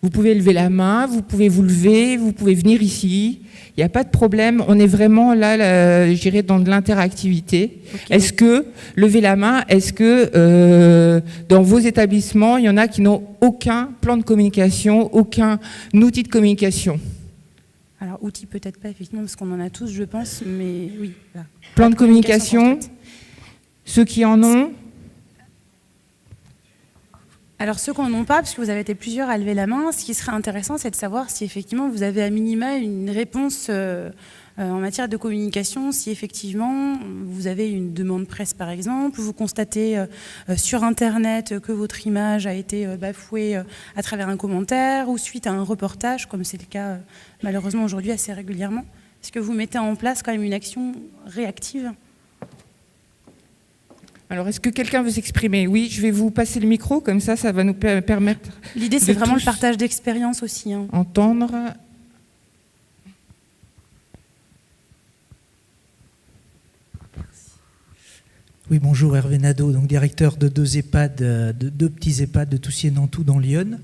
Vous pouvez lever la main, vous pouvez vous lever, vous pouvez venir ici. Il n'y a pas de problème. On est vraiment là, je dirais, dans de l'interactivité. Okay. Est-ce que, levez la main, est-ce que dans vos établissements, il y en a qui n'ont aucun plan de communication, aucun outil de communication ? Alors, outil peut-être pas, effectivement, parce qu'on en a tous, je pense, mais oui. Voilà. Plan de communication, ceux qui en ont ? Alors ceux qui n'en ont pas, parce que vous avez été plusieurs à lever la main, ce qui serait intéressant, c'est de savoir si effectivement vous avez à minima une réponse en matière de communication, si effectivement vous avez une demande presse par exemple, vous constatez sur Internet que votre image a été bafouée à travers un commentaire ou suite à un reportage, comme c'est le cas malheureusement aujourd'hui assez régulièrement. Est-ce que vous mettez en place quand même une action réactive ? Alors, est-ce que quelqu'un veut s'exprimer ? Oui, je vais vous passer le micro, comme ça va nous permettre... L'idée, c'est vraiment le partage d'expérience aussi. Hein. Entendre. Oui, bonjour, Hervé Nadeau, donc directeur de deux petits EHPAD de Toussier-Nantou dans l'Yonne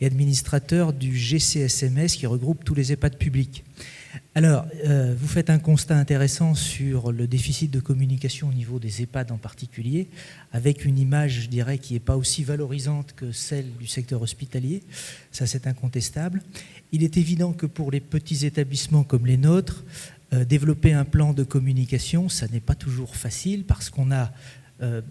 et administrateur du GCSMS qui regroupe tous les EHPAD publics. Alors, vous faites un constat intéressant sur le déficit de communication au niveau des EHPAD en particulier, avec une image, je dirais, qui n'est pas aussi valorisante que celle du secteur hospitalier. Ça, c'est incontestable. Il est évident que pour les petits établissements comme les nôtres, développer un plan de communication, ça n'est pas toujours facile parce qu'on a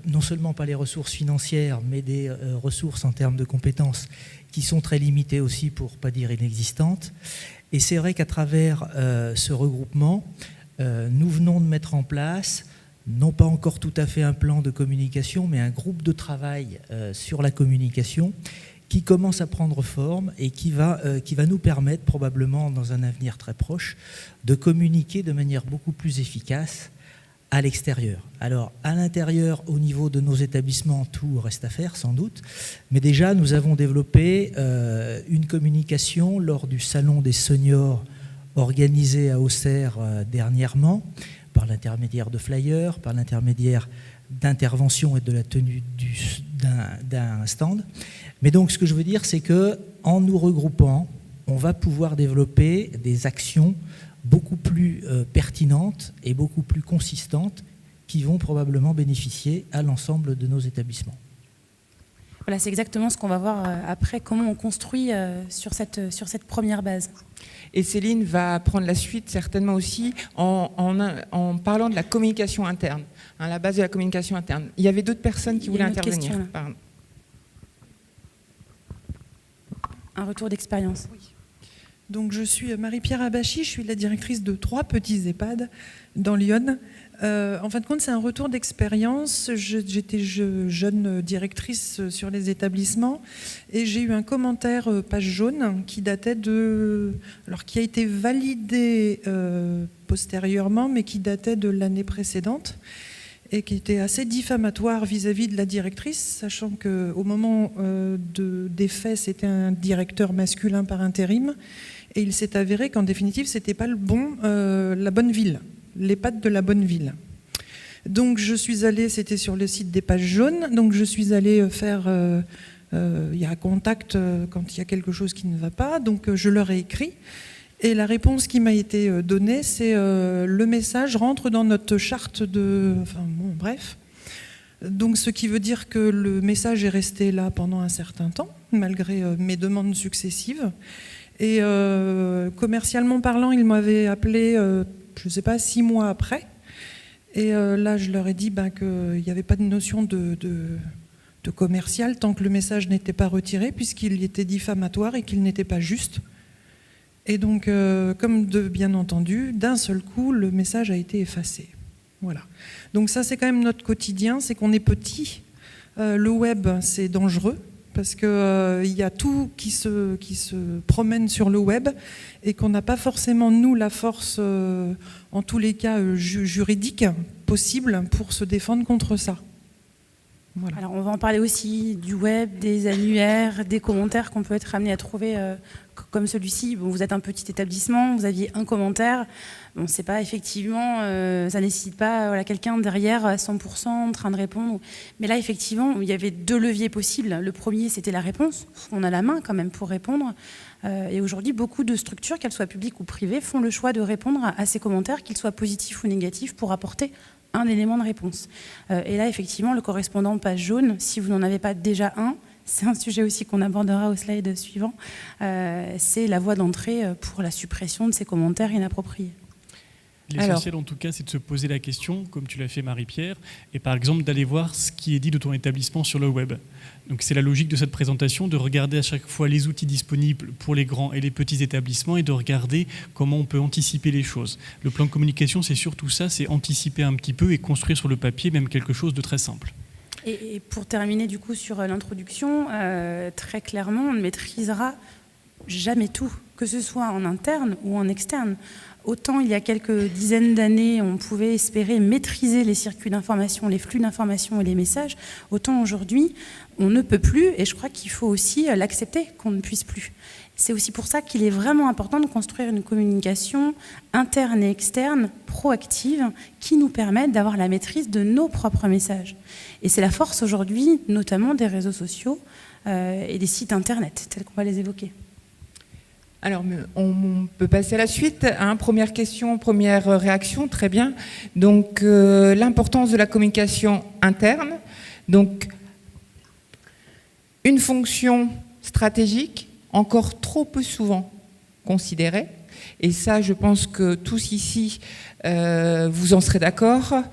non seulement pas les ressources financières, mais des ressources en termes de compétences qui sont très limitées aussi, pour ne pas dire inexistantes. Et c'est vrai qu'à travers ce regroupement, nous venons de mettre en place, non pas encore tout à fait un plan de communication, mais un groupe de travail sur la communication qui commence à prendre forme et qui va nous permettre probablement dans un avenir très proche de communiquer de manière beaucoup plus efficace à l'extérieur. Alors à l'intérieur, au niveau de nos établissements, tout reste à faire sans doute, mais déjà nous avons développé une communication lors du salon des seniors organisé à Auxerre dernièrement, par l'intermédiaire de flyers, par l'intermédiaire d'interventions et de la tenue d'un stand. Mais donc ce que je veux dire, c'est qu'en nous regroupant, on va pouvoir développer des actions beaucoup plus pertinentes et beaucoup plus consistantes qui vont probablement bénéficier à l'ensemble de nos établissements. Voilà, c'est exactement ce qu'on va voir après, comment on construit sur cette première base. Et Céline va prendre la suite certainement aussi en parlant de la communication interne, la base de la communication interne. Il y avait d'autres personnes qui voulaient intervenir. Pardon. Un retour d'expérience. Oui. Donc je suis Marie-Pierre Abachi, je suis la directrice de 3 petits EHPAD dans l'Yonne. En fin de compte, c'est un retour d'expérience. J'étais jeune directrice sur les établissements et j'ai eu un commentaire page jaune qui datait qui a été validé postérieurement, mais qui datait de l'année précédente et qui était assez diffamatoire vis-à-vis de la directrice, sachant qu'au moment des faits, c'était un directeur masculin par intérim. Et il s'est avéré qu'en définitive, ce n'était pas la bonne ville, l'EHPAD de la bonne ville. Donc je suis allée, c'était sur le site des pages jaunes, donc je suis allée faire, il y a un contact quand il y a quelque chose qui ne va pas, donc je leur ai écrit. Et la réponse qui m'a été donnée, c'est le message rentre dans notre charte de... Enfin bon, bref. Donc ce qui veut dire que le message est resté là pendant un certain temps, malgré mes demandes successives. Et commercialement parlant, ils m'avaient appelé, je ne sais pas, 6 mois après. Et là, je leur ai dit qu'il n'y avait pas de notion de commercial tant que le message n'était pas retiré, puisqu'il était diffamatoire et qu'il n'était pas juste. Et donc, comme bien entendu, d'un seul coup, le message a été effacé. Voilà. Donc ça, c'est quand même notre quotidien, c'est qu'on est petit. Le web, c'est dangereux, parce qu'il y a tout qui se promène sur le web et qu'on n'a pas forcément, nous, la force, en tous les cas juridique possible pour se défendre contre ça. Voilà. Alors on va en parler aussi du web, des annuaires, des commentaires qu'on peut être amené à trouver comme celui-ci. Bon, vous êtes un petit établissement, vous aviez un commentaire. Bon, c'est pas effectivement, ça nécessite pas quelqu'un derrière à 100% en train de répondre. Mais là, effectivement, il y avait 2 leviers possibles. Le premier, c'était la réponse. On a la main quand même pour répondre. Et aujourd'hui, beaucoup de structures, qu'elles soient publiques ou privées, font le choix de répondre à ces commentaires, qu'ils soient positifs ou négatifs, pour apporter un élément de réponse. Et là, effectivement, le correspondant page jaune, si vous n'en avez pas déjà un, c'est un sujet aussi qu'on abordera au slide suivant, c'est la voie d'entrée pour la suppression de ces commentaires inappropriés. L'essentiel, en tout cas, c'est de se poser la question, comme tu l'as fait, Marie-Pierre, et par exemple d'aller voir ce qui est dit de ton établissement sur le web. Donc c'est la logique de cette présentation, de regarder à chaque fois les outils disponibles pour les grands et les petits établissements et de regarder comment on peut anticiper les choses. Le plan de communication, c'est surtout ça, c'est anticiper un petit peu et construire sur le papier même quelque chose de très simple. Et pour terminer du coup sur l'introduction, très clairement, on ne maîtrisera jamais tout, que ce soit en interne ou en externe. Autant il y a quelques dizaines d'années, on pouvait espérer maîtriser les circuits d'information, les flux d'information et les messages, autant aujourd'hui, on ne peut plus, et je crois qu'il faut aussi l'accepter qu'on ne puisse plus. C'est aussi pour ça qu'il est vraiment important de construire une communication interne et externe, proactive, qui nous permette d'avoir la maîtrise de nos propres messages. Et c'est la force aujourd'hui, notamment des réseaux sociaux et des sites internet, tels qu'on va les évoquer. Alors, on peut passer à la suite. Première question, première réaction, très bien. Donc, l'importance de la communication interne. Donc, une fonction stratégique encore trop peu souvent considérée. Et ça, je pense que tous ici, vous en serez d'accord.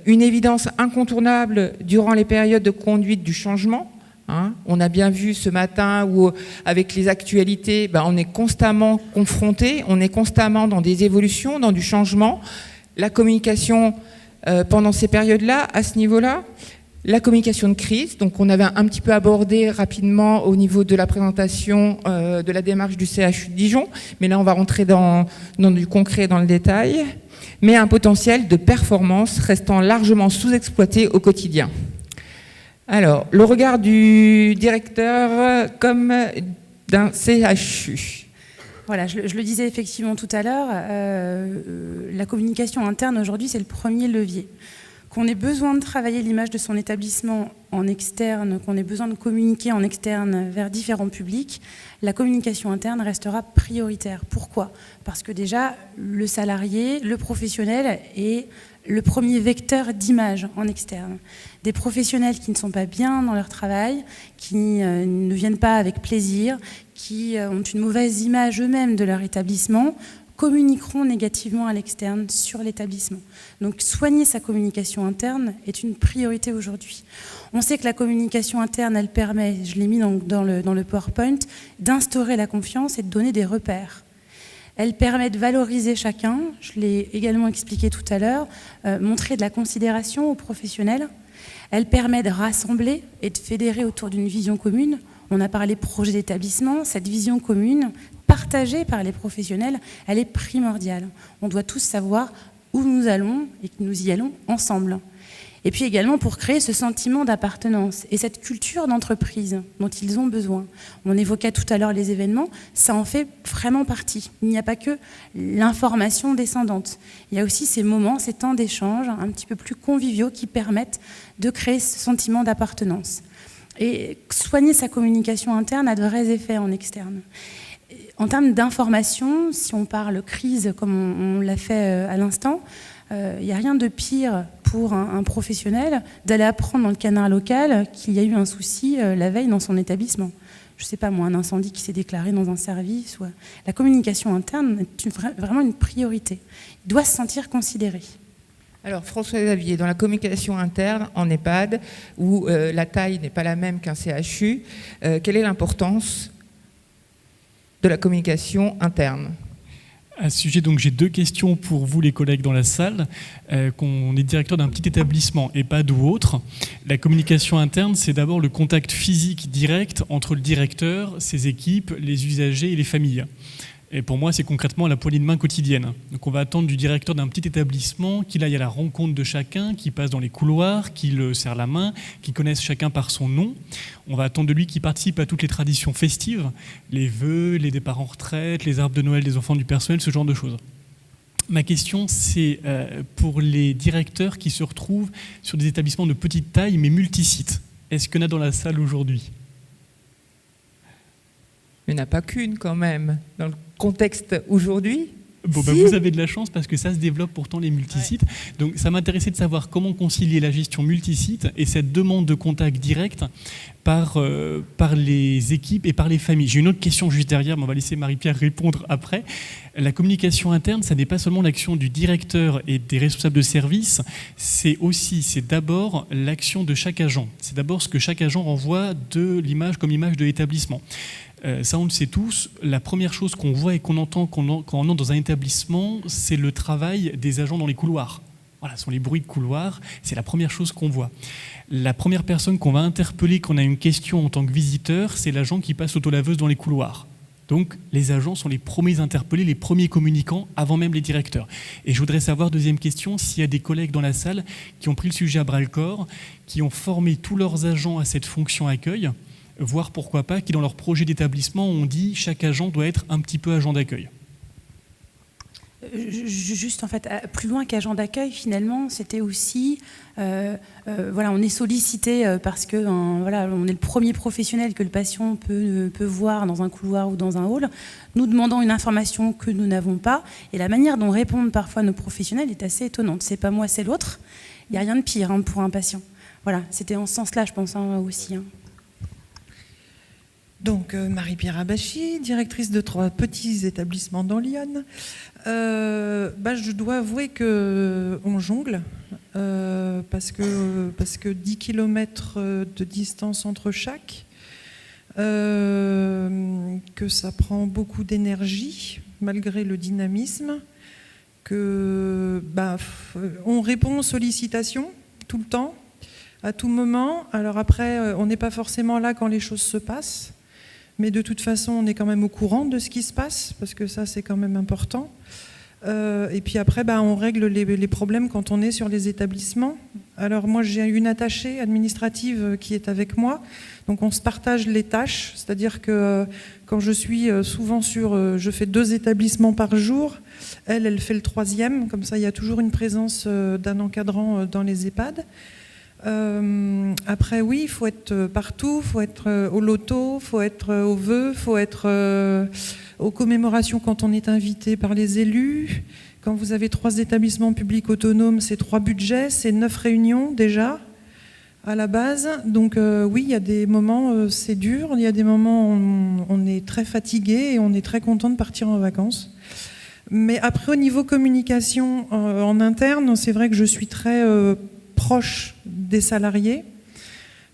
Une évidence incontournable durant les périodes de conduite du changement. On a bien vu ce matin où, avec les actualités, on est constamment confronté, on est constamment dans des évolutions, dans du changement. La communication pendant ces périodes-là, à ce niveau-là, la communication de crise, donc on avait un petit peu abordé rapidement au niveau de la présentation de la démarche du CHU de Dijon, mais là on va rentrer dans du concret, dans le détail, mais un potentiel de performance restant largement sous-exploité au quotidien. Alors, le regard du directeur comme d'un CHU. Voilà, je le disais effectivement tout à l'heure, la communication interne aujourd'hui, c'est le premier levier. Qu'on ait besoin de travailler l'image de son établissement en externe, qu'on ait besoin de communiquer en externe vers différents publics, la communication interne restera prioritaire. Pourquoi ? Parce que déjà, le salarié, le professionnel est le premier vecteur d'image en externe. Des professionnels qui ne sont pas bien dans leur travail, qui ne viennent pas avec plaisir, qui ont une mauvaise image eux-mêmes de leur établissement, communiqueront négativement à l'externe sur l'établissement. Donc soigner sa communication interne est une priorité aujourd'hui. On sait que la communication interne, elle permet, je l'ai mis dans le PowerPoint, d'instaurer la confiance et de donner des repères. Elle permet de valoriser chacun, je l'ai également expliqué tout à l'heure, montrer de la considération aux professionnels. Elle permet de rassembler et de fédérer autour d'une vision commune. On a parlé projet d'établissement, cette vision commune, partagée par les professionnels, elle est primordiale. On doit tous savoir où nous allons et que nous y allons ensemble. Et puis également pour créer ce sentiment d'appartenance et cette culture d'entreprise dont ils ont besoin. On évoquait tout à l'heure les événements, ça en fait vraiment partie. Il n'y a pas que l'information descendante. Il y a aussi ces moments, ces temps d'échange un petit peu plus conviviaux qui permettent de créer ce sentiment d'appartenance. Et soigner sa communication interne a de vrais effets en externe. En termes d'information, si on parle crise comme on l'a fait à l'instant, il n'y a rien de pire pour un professionnel d'aller apprendre dans le canard local qu'il y a eu un souci la veille dans son établissement. Je ne sais pas moi, un incendie qui s'est déclaré dans un service. La communication interne est vraiment une priorité. Il doit se sentir considéré. Alors François-Xavier, dans la communication interne en EHPAD, où la taille n'est pas la même qu'un CHU, quelle est l'importance de la communication interne ? À ce sujet, donc, j'ai deux questions pour vous, les collègues dans la salle. Qu'on est directeur d'un petit établissement, EHPAD ou autre, la communication interne, c'est d'abord le contact physique direct entre le directeur, ses équipes, les usagers et les familles. Et pour moi, c'est concrètement la poignée de main quotidienne. Donc on va attendre du directeur d'un petit établissement qu'il aille à la rencontre de chacun, qu'il passe dans les couloirs, qu'il serre la main, qu'il connaisse chacun par son nom. On va attendre de lui qu'il participe à toutes les traditions festives, les vœux, les départs en retraite, les arbres de Noël des enfants du personnel, ce genre de choses. Ma question, c'est pour les directeurs qui se retrouvent sur des établissements de petite taille mais multisites. Est-ce qu'il y en a dans la salle aujourd'hui ? Il n'y en a pas qu'une quand même, dans le contexte aujourd'hui. Bon, si. Vous avez de la chance parce que ça se développe pourtant les multisites. Ouais. Donc ça m'intéressait de savoir comment concilier la gestion multisite et cette demande de contact direct par les équipes et par les familles. J'ai une autre question juste derrière, mais on va laisser Marie-Pierre répondre après. La communication interne, ça n'est pas seulement l'action du directeur et des responsables de service, c'est d'abord l'action de chaque agent. C'est d'abord ce que chaque agent renvoie de l'image comme image de l'établissement. Ça, on le sait tous. La première chose qu'on voit et qu'on entend quand on entre dans un établissement, c'est le travail des agents dans les couloirs. Voilà, ce sont les bruits de couloir. C'est la première chose qu'on voit. La première personne qu'on va interpeller quand on a une question en tant que visiteur, c'est l'agent qui passe l'autolaveuse dans les couloirs. Donc, les agents sont les premiers interpellés, les premiers communicants, avant même les directeurs. Et je voudrais savoir, deuxième question, s'il y a des collègues dans la salle qui ont pris le sujet à bras-le-corps, qui ont formé tous leurs agents à cette fonction accueil, voire pourquoi pas qui dans leur projet d'établissement ont dit chaque agent doit être un petit peu agent d'accueil. Juste en fait, plus loin qu'agent d'accueil, finalement, c'était aussi, voilà, on est sollicité parce que voilà, on est le premier professionnel que le patient peut voir dans un couloir ou dans un hall, nous demandant une information que nous n'avons pas, et la manière dont répondent parfois nos professionnels est assez étonnante. C'est pas moi, c'est l'autre. Il n'y a rien de pire pour un patient. Voilà, c'était en ce sens-là, je pense aussi. Donc, Marie-Pierre Abachi, directrice de 3 petits établissements dans Lyon. Je dois avouer qu'on jongle, parce que 10 km de distance entre chaque, que ça prend beaucoup d'énergie, malgré le dynamisme, que on répond aux sollicitations tout le temps, à tout moment. Alors après, on n'est pas forcément là quand les choses se passent, mais de toute façon, on est quand même au courant de ce qui se passe, parce que ça, c'est quand même important. Et puis après, on règle les problèmes quand on est sur les établissements. Alors moi, j'ai une attachée administrative qui est avec moi, donc on se partage les tâches, c'est-à-dire que quand je suis souvent je fais 2 établissements par jour, elle fait le 3e, comme ça il y a toujours une présence d'un encadrant dans les EHPAD. Après oui, il faut être partout, il faut être au loto, il faut être au vœu, il faut être aux commémorations quand on est invité par les élus. Quand vous avez 3 établissements publics autonomes, c'est 3 budgets, c'est 9 réunions déjà à la base. Donc oui, il y a des moments c'est dur, il y a des moments où on est très fatigué et on est très content de partir en vacances. Mais après au niveau communication en interne, c'est vrai que je suis très proche des salariés,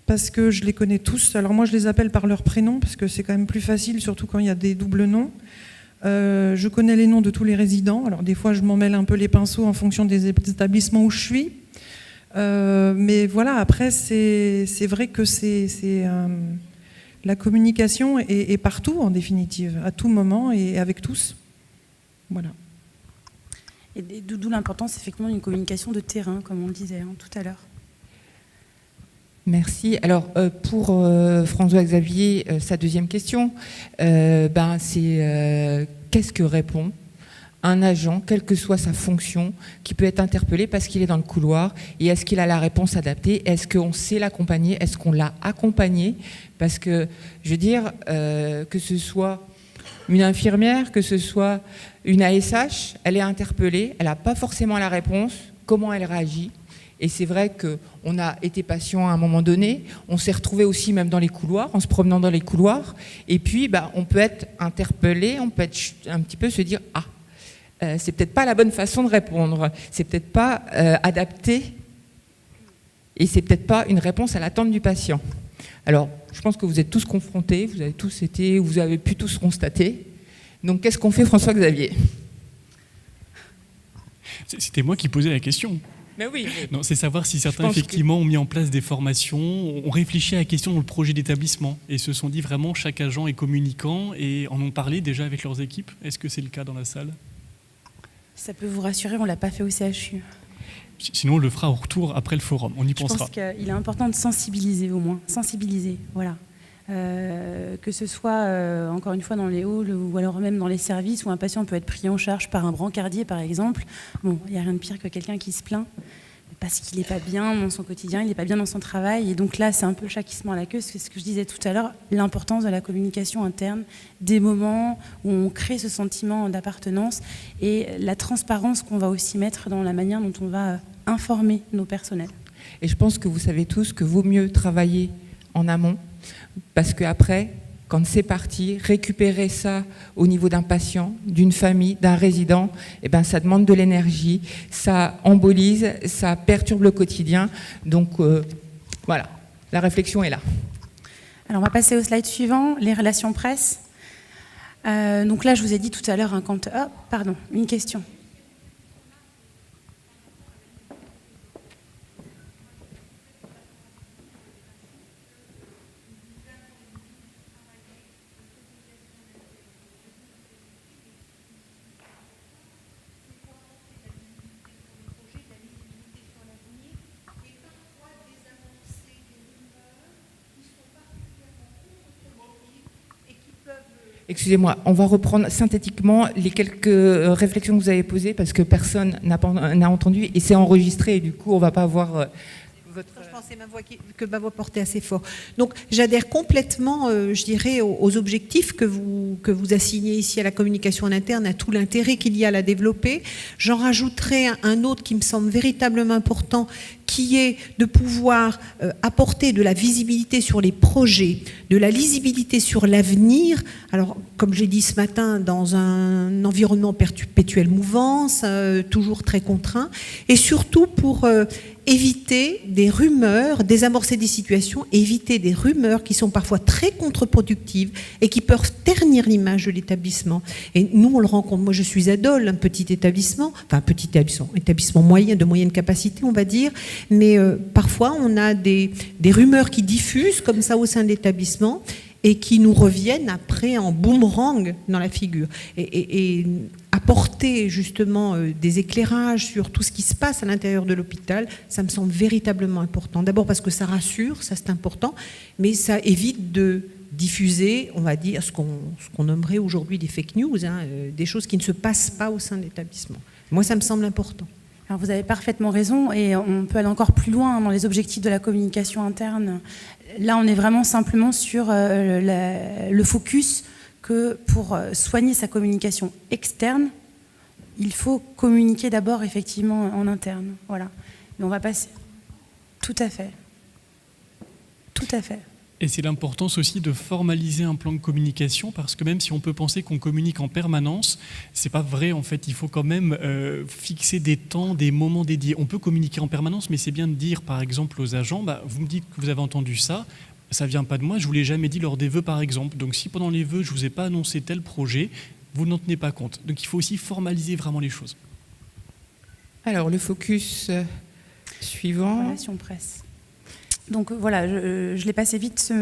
parce que je les connais tous. Alors moi, je les appelle par leur prénom, parce que c'est quand même plus facile, surtout quand il y a des doubles noms. Je connais les noms de tous les résidents. Alors des fois, je m'en mêle un peu les pinceaux en fonction des établissements où je suis. Mais voilà, après, c'est vrai que la communication est partout, en définitive, à tout moment et avec tous. Voilà. Et d'où l'importance, effectivement, d'une communication de terrain, comme on le disait tout à l'heure. Merci. Alors, pour François-Xavier, sa deuxième question, c'est qu'est-ce que répond un agent, quelle que soit sa fonction, qui peut être interpellé parce qu'il est dans le couloir, et est-ce qu'il a la réponse adaptée? Est-ce qu'on sait l'accompagner? Est-ce qu'on l'a accompagné? Parce que, je veux dire, que ce soit une infirmière, que ce soit une ASH, elle est interpellée, elle n'a pas forcément la réponse, comment elle réagit? Et c'est vrai qu'on a été patient à un moment donné, on s'est retrouvé aussi même dans les couloirs, en se promenant dans les couloirs, et puis on peut être interpellé, on peut être un petit peu se dire « Ah, c'est peut-être pas la bonne façon de répondre, c'est peut-être pas adapté, et c'est peut-être pas une réponse à l'attente du patient. » Alors, je pense que vous êtes tous confrontés, vous avez pu tous constater. Donc, qu'est-ce qu'on fait, François-Xavier? C'était moi qui posais la question. Mais oui. Non, c'est savoir si certains, effectivement, ont mis en place des formations, ont réfléchi à la question dans le projet d'établissement et se sont dit vraiment chaque agent est communicant et en ont parlé déjà avec leurs équipes. Est-ce que c'est le cas dans la salle? Ça peut vous rassurer, on ne l'a pas fait au CHU. Sinon, on le fera au retour après le forum, on y pensera. Je pense qu'il est important de sensibiliser au moins, voilà. Que ce soit, encore une fois, dans les halls ou alors même dans les services où un patient peut être pris en charge par un brancardier, par exemple. Bon, il n'y a rien de pire que quelqu'un qui se plaint parce qu'il n'est pas bien dans son quotidien, il n'est pas bien dans son travail. Et donc là, c'est un peu le chat qui se mord la queue. C'est ce que je disais tout à l'heure, l'importance de la communication interne, des moments où on crée ce sentiment d'appartenance et la transparence qu'on va aussi mettre dans la manière dont on va informer nos personnels. Et je pense que vous savez tous que vaut mieux travailler en amont, parce qu'après, quand c'est parti, récupérer ça au niveau d'un patient, d'une famille, d'un résident, ça demande de l'énergie, ça embolise, ça perturbe le quotidien. Donc voilà, la réflexion est là. Alors on va passer au slide suivant, les relations presse. Donc là, je vous ai dit tout à l'heure, une question. Excusez-moi, on va reprendre synthétiquement les quelques réflexions que vous avez posées parce que personne n'a entendu et c'est enregistré et du coup on ne va pas avoir votre... Je pensais que ma voix portait assez fort. Donc j'adhère complètement, je dirais, aux objectifs que vous assignez ici à la communication en interne, à tout l'intérêt qu'il y a à la développer. J'en rajouterai un autre qui me semble véritablement important, qui est de pouvoir apporter de la visibilité sur les projets, de la lisibilité sur l'avenir. Alors, comme j'ai dit ce matin, dans un environnement perpétuel mouvance, toujours très contraint, et surtout pour éviter des rumeurs, désamorcer des situations, éviter des rumeurs qui sont parfois très contre-productives et qui peuvent ternir l'image de l'établissement. Et nous, on le rencontre. Moi, je suis à Dole, un petit établissement, établissement moyen, de moyenne capacité, on va dire, mais parfois, on a des rumeurs qui diffusent comme ça au sein de l'établissement et qui nous reviennent après en boomerang dans la figure. Et apporter justement des éclairages sur tout ce qui se passe à l'intérieur de l'hôpital, ça me semble véritablement important. D'abord parce que ça rassure, ça c'est important, mais ça évite de diffuser, on va dire, ce qu'on nommerait aujourd'hui des fake news, des choses qui ne se passent pas au sein de l'établissement. Moi, ça me semble important. Alors vous avez parfaitement raison et on peut aller encore plus loin dans les objectifs de la communication interne. Là, on est vraiment simplement sur le focus que pour soigner sa communication externe, il faut communiquer d'abord effectivement en interne. Voilà. Mais on va passer. Tout à fait. Tout à fait. Et c'est l'importance aussi de formaliser un plan de communication, parce que même si on peut penser qu'on communique en permanence, c'est pas vrai en fait. Il faut quand même fixer des temps, des moments dédiés. On peut communiquer en permanence, mais c'est bien de dire par exemple aux agents, vous me dites que vous avez entendu ça, ça vient pas de moi, je vous l'ai jamais dit lors des vœux par exemple. Donc si pendant les vœux je vous ai pas annoncé tel projet, vous n'en tenez pas compte. Donc il faut aussi formaliser vraiment les choses. Alors le focus suivant. Relation presse. Donc voilà, je l'ai passé vite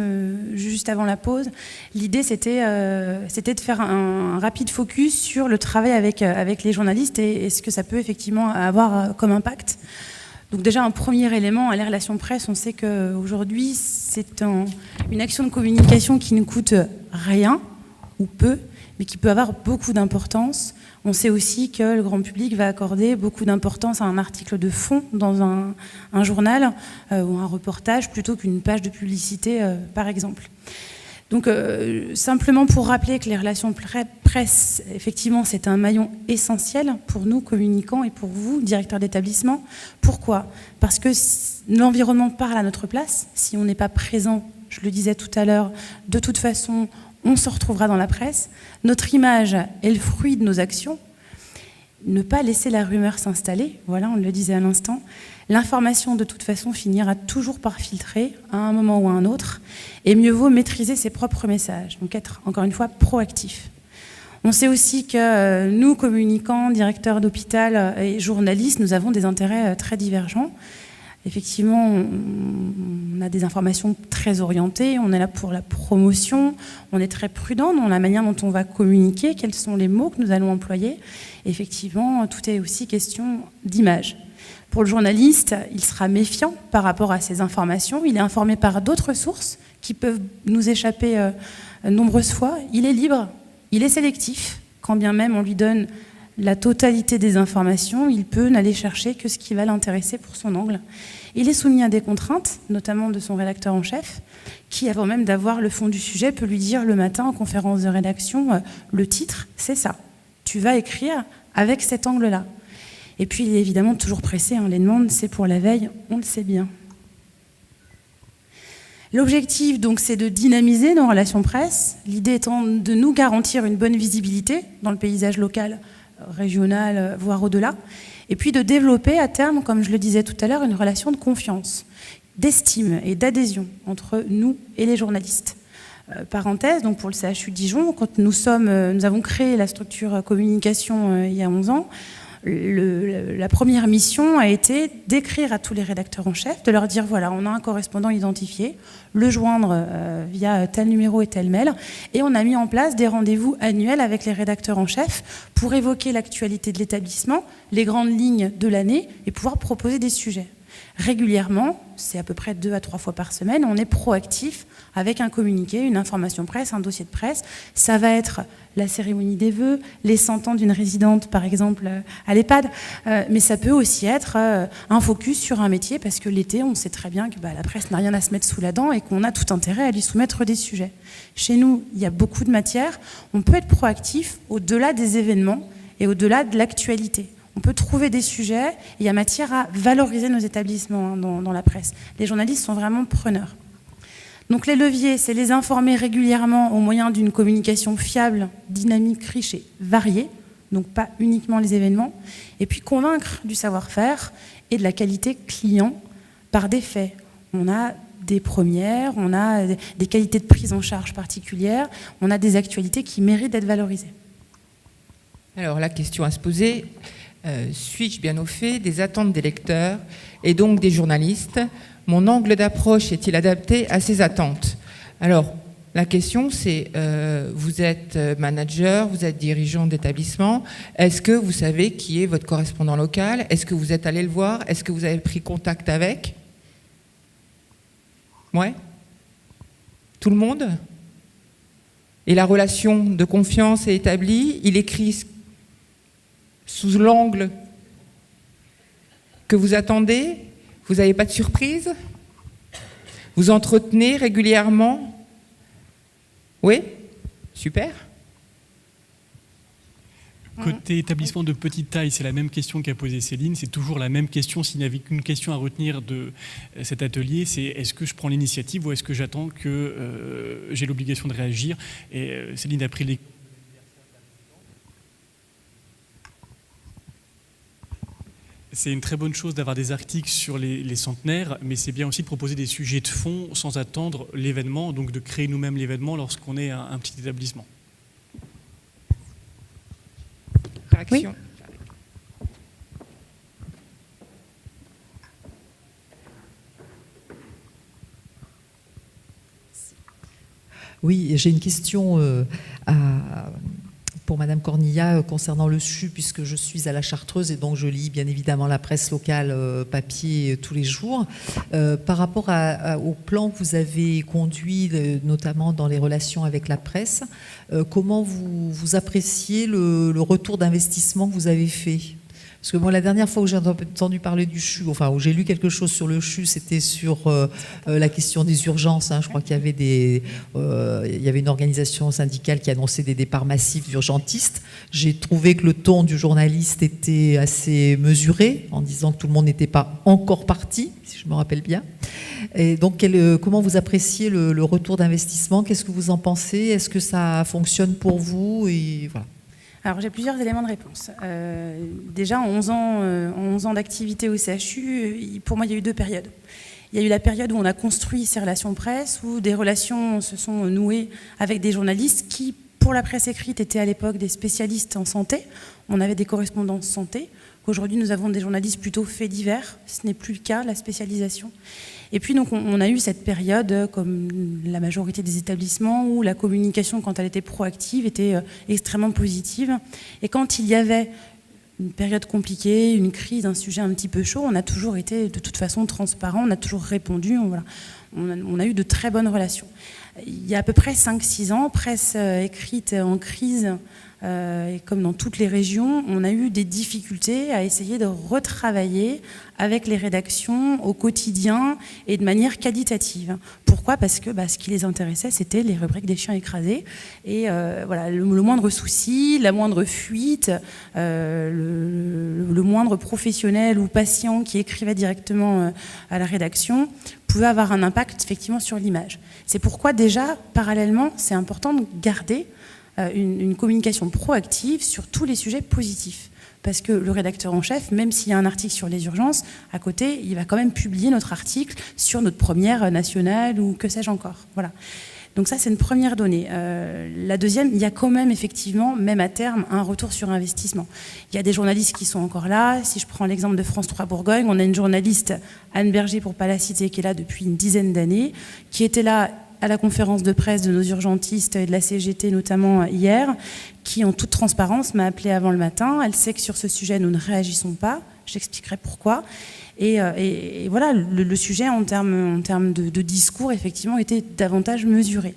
juste avant la pause. L'idée, c'était de faire un rapide focus sur le travail avec les journalistes et ce que ça peut effectivement avoir comme impact. Donc déjà, un premier élément, à les relations presse, on sait qu'aujourd'hui, c'est une action de communication qui ne coûte rien ou peu, mais qui peut avoir beaucoup d'importance. On sait aussi que le grand public va accorder beaucoup d'importance à un article de fond dans un journal ou un reportage plutôt qu'une page de publicité, par exemple. Donc, simplement pour rappeler que les relations presse, effectivement, c'est un maillon essentiel pour nous, communicants, et pour vous, directeurs d'établissement. Pourquoi ? Parce que l'environnement parle à notre place. Si on n'est pas présent, je le disais tout à l'heure, de toute façon, on se retrouvera dans la presse. Notre image est le fruit de nos actions. Ne pas laisser la rumeur s'installer, voilà, on le disait à l'instant. L'information, de toute façon, finira toujours par filtrer à un moment ou à un autre. Et mieux vaut maîtriser ses propres messages, donc être, encore une fois, proactif. On sait aussi que nous, communicants, directeurs d'hôpital et journalistes, nous avons des intérêts très divergents. Effectivement, on a des informations très orientées, on est là pour la promotion, on est très prudent dans la manière dont on va communiquer, quels sont les mots que nous allons employer. Effectivement, tout est aussi question d'image. Pour le journaliste, il sera méfiant par rapport à ces informations, il est informé par d'autres sources qui peuvent nous échapper nombreuses fois, il est libre, il est sélectif, quand bien même on lui donne la totalité des informations, il peut n'aller chercher que ce qui va l'intéresser pour son angle. Il est soumis à des contraintes, notamment de son rédacteur en chef, qui, avant même d'avoir le fond du sujet, peut lui dire le matin en conférence de rédaction, le titre, c'est ça. Tu vas écrire avec cet angle-là. Et puis, il est évidemment toujours pressé, les demandes, c'est pour la veille, on le sait bien. L'objectif, donc, c'est de dynamiser nos relations presse, l'idée étant de nous garantir une bonne visibilité dans le paysage local, régional, voire au-delà, et puis de développer à terme, comme je le disais tout à l'heure, une relation de confiance, d'estime et d'adhésion entre nous et les journalistes. Parenthèse, donc pour le CHU de Dijon, quand nous avons créé la structure communication il y a 11 ans, la première mission a été d'écrire à tous les rédacteurs en chef, de leur dire voilà, on a un correspondant identifié, le joindre via tel numéro et tel mail, et on a mis en place des rendez-vous annuels avec les rédacteurs en chef pour évoquer l'actualité de l'établissement, les grandes lignes de l'année et pouvoir proposer des sujets. Régulièrement, c'est à peu près 2 à 3 fois par semaine, on est proactif avec un communiqué, une information presse, un dossier de presse. Ça va être la cérémonie des vœux, les 100 ans d'une résidente, par exemple, à l'EHPAD. Mais ça peut aussi être un focus sur un métier, parce que l'été, on sait très bien que la presse n'a rien à se mettre sous la dent et qu'on a tout intérêt à lui soumettre des sujets. Chez nous, il y a beaucoup de matières. On peut être proactif au-delà des événements et au-delà de l'actualité. On peut trouver des sujets, et il y a matière à valoriser nos établissements dans la presse. Les journalistes sont vraiment preneurs. Donc les leviers, c'est les informer régulièrement au moyen d'une communication fiable, dynamique, riche et variée, donc pas uniquement les événements, et puis convaincre du savoir-faire et de la qualité client par des faits. On a des premières, on a des qualités de prise en charge particulières, on a des actualités qui méritent d'être valorisées. Alors la question à se poser, suis-je bien au fait des attentes des lecteurs et donc des journalistes? Mon angle d'approche est-il adapté à ces attentes? Alors, la question, c'est, vous êtes manager, vous êtes dirigeant d'établissement, est-ce que vous savez qui est votre correspondant local? Est-ce que vous êtes allé le voir? Est-ce que vous avez pris contact avec? Ouais? Tout le monde? Et la relation de confiance est établie? Il écrit sous l'angle que vous attendez? Vous n'avez pas de surprise? Vous entretenez régulièrement? Oui? Super. Côté établissement de petite taille, c'est la même question qu'a posée Céline. C'est toujours la même question. S'il n'y avait qu'une question à retenir de cet atelier, c'est est-ce que je prends l'initiative ou est-ce que j'attends que j'ai l'obligation de réagir? Et Céline a pris les... C'est une très bonne chose d'avoir des articles sur les centenaires, mais c'est bien aussi de proposer des sujets de fond sans attendre l'événement, donc de créer nous-mêmes l'événement lorsqu'on est un petit établissement. Réaction. Oui, j'ai une question pour Madame Cornillat concernant le CHU, puisque je suis à la Chartreuse et donc je lis bien évidemment la presse locale papier tous les jours. Par rapport au plan que vous avez conduit, notamment dans les relations avec la presse, comment vous appréciez le retour d'investissement que vous avez fait ? Parce que moi, la dernière fois où j'ai entendu parler du CHU, enfin où j'ai lu quelque chose sur le CHU, c'était sur la question des urgences. Je crois qu'il y avait une organisation syndicale qui annonçait des départs massifs d'urgentistes. J'ai trouvé que le ton du journaliste était assez mesuré, en disant que tout le monde n'était pas encore parti, si je me rappelle bien. Et donc, comment vous appréciez le retour d'investissement? Qu'est-ce que vous en pensez? Est-ce que ça fonctionne pour vous? Et voilà. Alors, j'ai plusieurs éléments de réponse. Déjà, en 11 ans d'activité au CHU, pour moi, il y a eu 2 périodes. Il y a eu la période où on a construit ces relations presse, où des relations se sont nouées avec des journalistes qui, pour la presse écrite, étaient à l'époque des spécialistes en santé. On avait des correspondants santé. Aujourd'hui, nous avons des journalistes plutôt faits divers. Ce n'est plus le cas, la spécialisation. Et puis, donc, on a eu cette période, comme la majorité des établissements, où la communication, quand elle était proactive, était extrêmement positive. Et quand il y avait une période compliquée, une crise, un sujet un petit peu chaud, on a toujours été de toute façon transparent, on a toujours répondu, on a eu de très bonnes relations. Il y a à peu près 5-6 ans, presse écrite en crise, et comme dans toutes les régions, on a eu des difficultés à essayer de retravailler avec les rédactions au quotidien et de manière qualitative. Pourquoi ? Parce que ce qui les intéressait, c'était les rubriques des chiens écrasés. Et le moindre souci, la moindre fuite, le moindre professionnel ou patient qui écrivait directement à la rédaction pouvait avoir un impact effectivement sur l'image. C'est pourquoi déjà, parallèlement, c'est important de garder une communication proactive sur tous les sujets positifs. Parce que le rédacteur en chef, même s'il y a un article sur les urgences, à côté, il va quand même publier notre article sur notre première nationale ou que sais-je encore. Voilà. Donc ça, c'est une première donnée. La deuxième, il y a quand même effectivement, même à terme, un retour sur investissement. Il y a des journalistes qui sont encore là. Si je prends l'exemple de France 3 Bourgogne, on a une journaliste, Anne Berger, pour ne pas la citer, qui est là depuis une dizaine d'années, qui était là à la conférence de presse de nos urgentistes et de la CGT notamment hier, qui en toute transparence m'a appelé avant le matin. Elle sait que sur ce sujet, nous ne réagissons pas. j'expliquerai pourquoi. Et voilà, le sujet en termes de discours, effectivement, était davantage mesuré.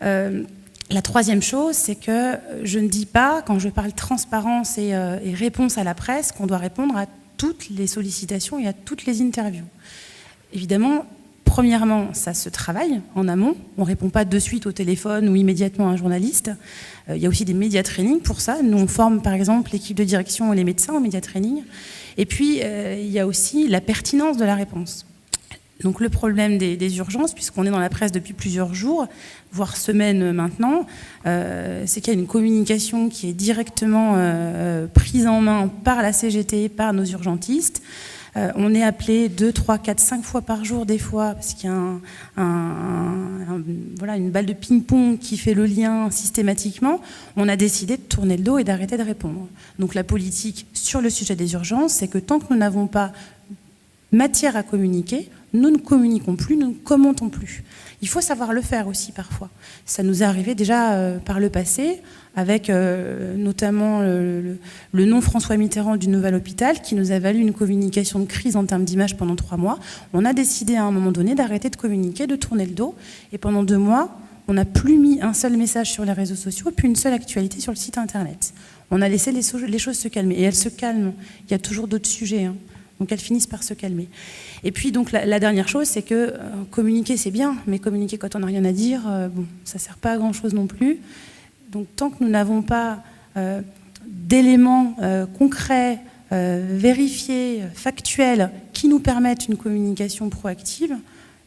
La troisième chose, c'est que je ne dis pas, quand je parle transparence et réponse à la presse, qu'on doit répondre à toutes les sollicitations et à toutes les interviews. Évidemment, premièrement, ça se travaille en amont. On ne répond pas de suite au téléphone ou immédiatement à un journaliste. Il y a aussi des média training pour ça. Nous, on forme par exemple l'équipe de direction et les médecins en média training. Et puis, il y a aussi la pertinence de la réponse. Donc le problème des urgences, puisqu'on est dans la presse depuis plusieurs jours, voire semaines maintenant, c'est qu'il y a une communication qui est directement prise en main par la CGT, par nos urgentistes. On est appelé 2, 3, 4, 5 fois par jour des fois, parce qu'il y a voilà, une balle de ping-pong qui fait le lien systématiquement. On a décidé de tourner le dos et d'arrêter de répondre. Donc la politique sur le sujet des urgences, c'est que tant que nous n'avons pas matière à communiquer, nous ne communiquons plus, nous ne commentons plus. Il faut savoir le faire aussi parfois. Ça nous est arrivé déjà par le passé, avec notamment le nom François Mitterrand du Nouvel Hôpital, qui nous a valu une communication de crise en termes d'image pendant 3 mois. On a décidé à un moment donné d'arrêter de communiquer, de tourner le dos, et pendant 2 mois, on n'a plus mis un seul message sur les réseaux sociaux, puis une seule actualité sur le site internet. On a laissé les choses se calmer, et elles se calment. Il y a toujours d'autres sujets, hein. Donc elles finissent par se calmer. Et puis donc la dernière chose, c'est que communiquer c'est bien, mais communiquer quand on n'a rien à dire, bon, ça ne sert pas à grand chose non plus. Donc tant que nous n'avons pas d'éléments concrets, vérifiés, factuels, qui nous permettent une communication proactive,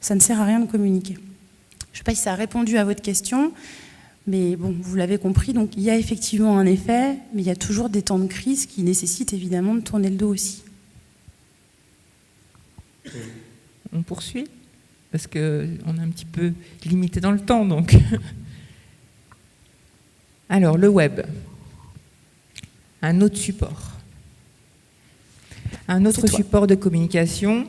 ça ne sert à rien de communiquer. Je ne sais pas si ça a répondu à votre question, mais bon, vous l'avez compris, donc il y a effectivement un effet, mais il y a toujours des temps de crise qui nécessitent évidemment de tourner le dos aussi. On poursuit parce qu'on est un petit peu limité dans le temps. Donc. Alors, le web, un autre support. Un autre support de communication.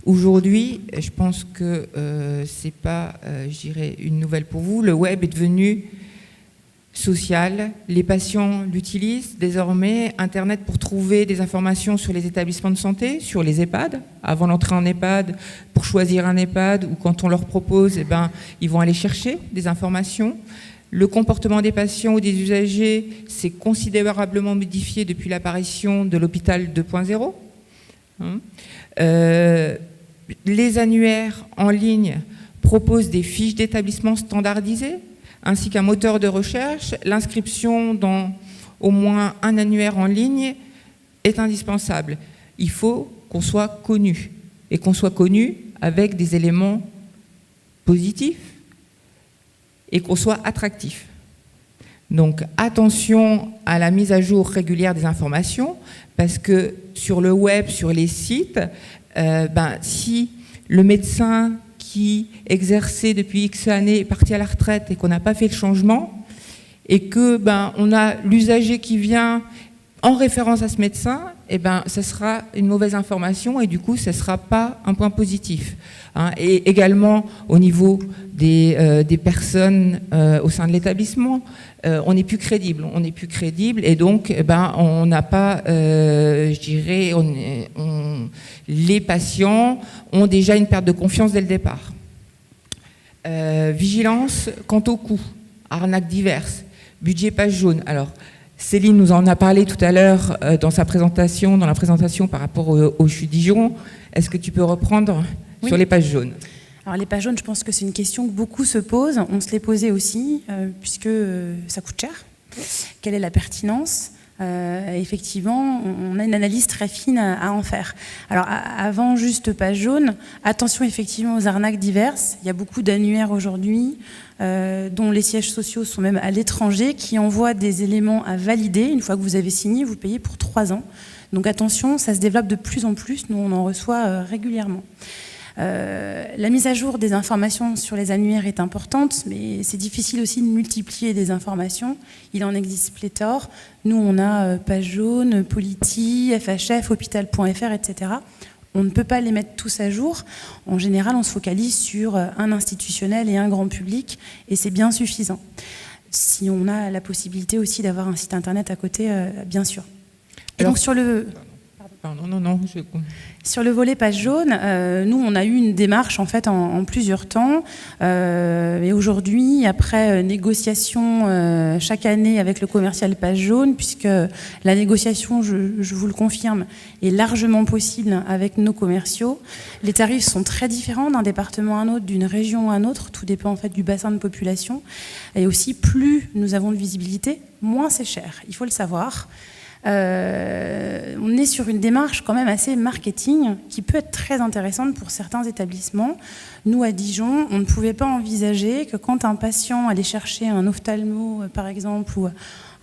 Aujourd'hui, je pense que ce n'est pas, je dirais, une nouvelle pour vous. Le web est devenu social. Les patients l'utilisent désormais, Internet, pour trouver des informations sur les établissements de santé, sur les EHPAD. Avant l'entrée en EHPAD, pour choisir un EHPAD, ou quand on leur propose, eh ben, ils vont aller chercher des informations. Le comportement des patients ou des usagers s'est considérablement modifié depuis l'apparition de l'hôpital 2.0. Les annuaires en ligne proposent des fiches d'établissement standardisées, ainsi qu'un moteur de recherche. L'inscription dans au moins un annuaire en ligne est indispensable. Il faut qu'on soit connu, et qu'on soit connu avec des éléments positifs, et qu'on soit attractif. Donc attention à la mise à jour régulière des informations, parce que sur le web, sur les sites, si le médecin qui exerçait depuis X années est parti à la retraite et qu'on n'a pas fait le changement, et que on a l'usager qui vient en référence à ce médecin, ça sera une mauvaise information et du coup, ce ne sera pas un point positif. Et également, au niveau des personnes au sein de l'établissement, on n'est plus crédible. On n'est plus crédible et donc, on n'a pas, je dirais, les patients ont déjà une perte de confiance dès le départ. Vigilance quant aux coûts, arnaques diverses, budget page jaune. Alors, Céline nous en a parlé tout à l'heure dans la présentation par rapport au CHU Dijon. Est-ce que tu peux reprendre sur les pages jaunes ? Alors les pages jaunes, je pense que c'est une question que beaucoup se posent. On se les posait aussi, puisque ça coûte cher. Quelle est la pertinence ? Effectivement, on a une analyse très fine à en faire. Alors avant juste page jaune, attention effectivement aux arnaques diverses. Il y a beaucoup d'annuaires aujourd'hui, dont les sièges sociaux sont même à l'étranger, qui envoient des éléments à valider. Une fois que vous avez signé, vous payez pour 3 ans. Donc attention, ça se développe de plus en plus. Nous, on en reçoit régulièrement. La mise à jour des informations sur les annuaires est importante, mais c'est difficile aussi de multiplier des informations. Il en existe pléthore. Nous, on a Page Jaune, Polity, FHF, Hôpital.fr, etc. On ne peut pas les mettre tous à jour. En général, on se focalise sur un institutionnel et un grand public, et c'est bien suffisant. Si on a la possibilité aussi d'avoir un site internet à côté, bien sûr. Et donc sur le... Pardon. Non. Sur le volet page jaune, nous, on a eu une démarche en fait en plusieurs temps. Et aujourd'hui, après négociation chaque année avec le commercial page jaune, puisque la négociation, je vous le confirme, est largement possible avec nos commerciaux. Les tarifs sont très différents d'un département à un autre, d'une région à un autre. Tout dépend en fait du bassin de population. Et aussi, plus nous avons de visibilité, moins c'est cher. Il faut le savoir. On est sur une démarche quand même assez marketing qui peut être très intéressante pour certains établissements. Nous, à Dijon, on ne pouvait pas envisager que quand un patient allait chercher un ophtalmo, par exemple, ou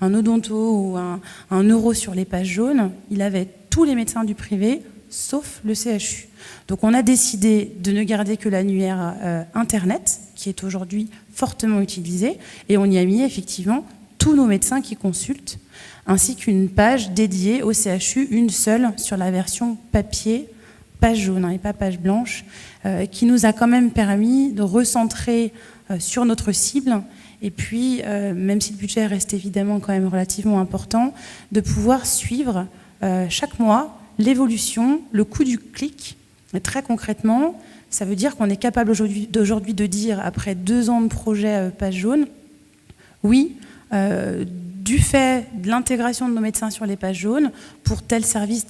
un odonto ou un neuro sur les pages jaunes, il avait tous les médecins du privé, sauf le CHU. Donc on a décidé de ne garder que l'annuaire Internet, qui est aujourd'hui fortement utilisé, et on y a mis effectivement tous nos médecins qui consultent, ainsi qu'une page dédiée au CHU, une seule sur la version papier, page jaune et pas page blanche, qui nous a quand même permis de recentrer sur notre cible, et puis, même si le budget reste évidemment quand même relativement important, de pouvoir suivre chaque mois l'évolution, le coût du clic. Et très concrètement, ça veut dire qu'on est capable aujourd'hui de dire, après 2 ans de projet page jaune, oui, du fait de l'intégration de nos médecins sur les pages jaunes, pour tel service,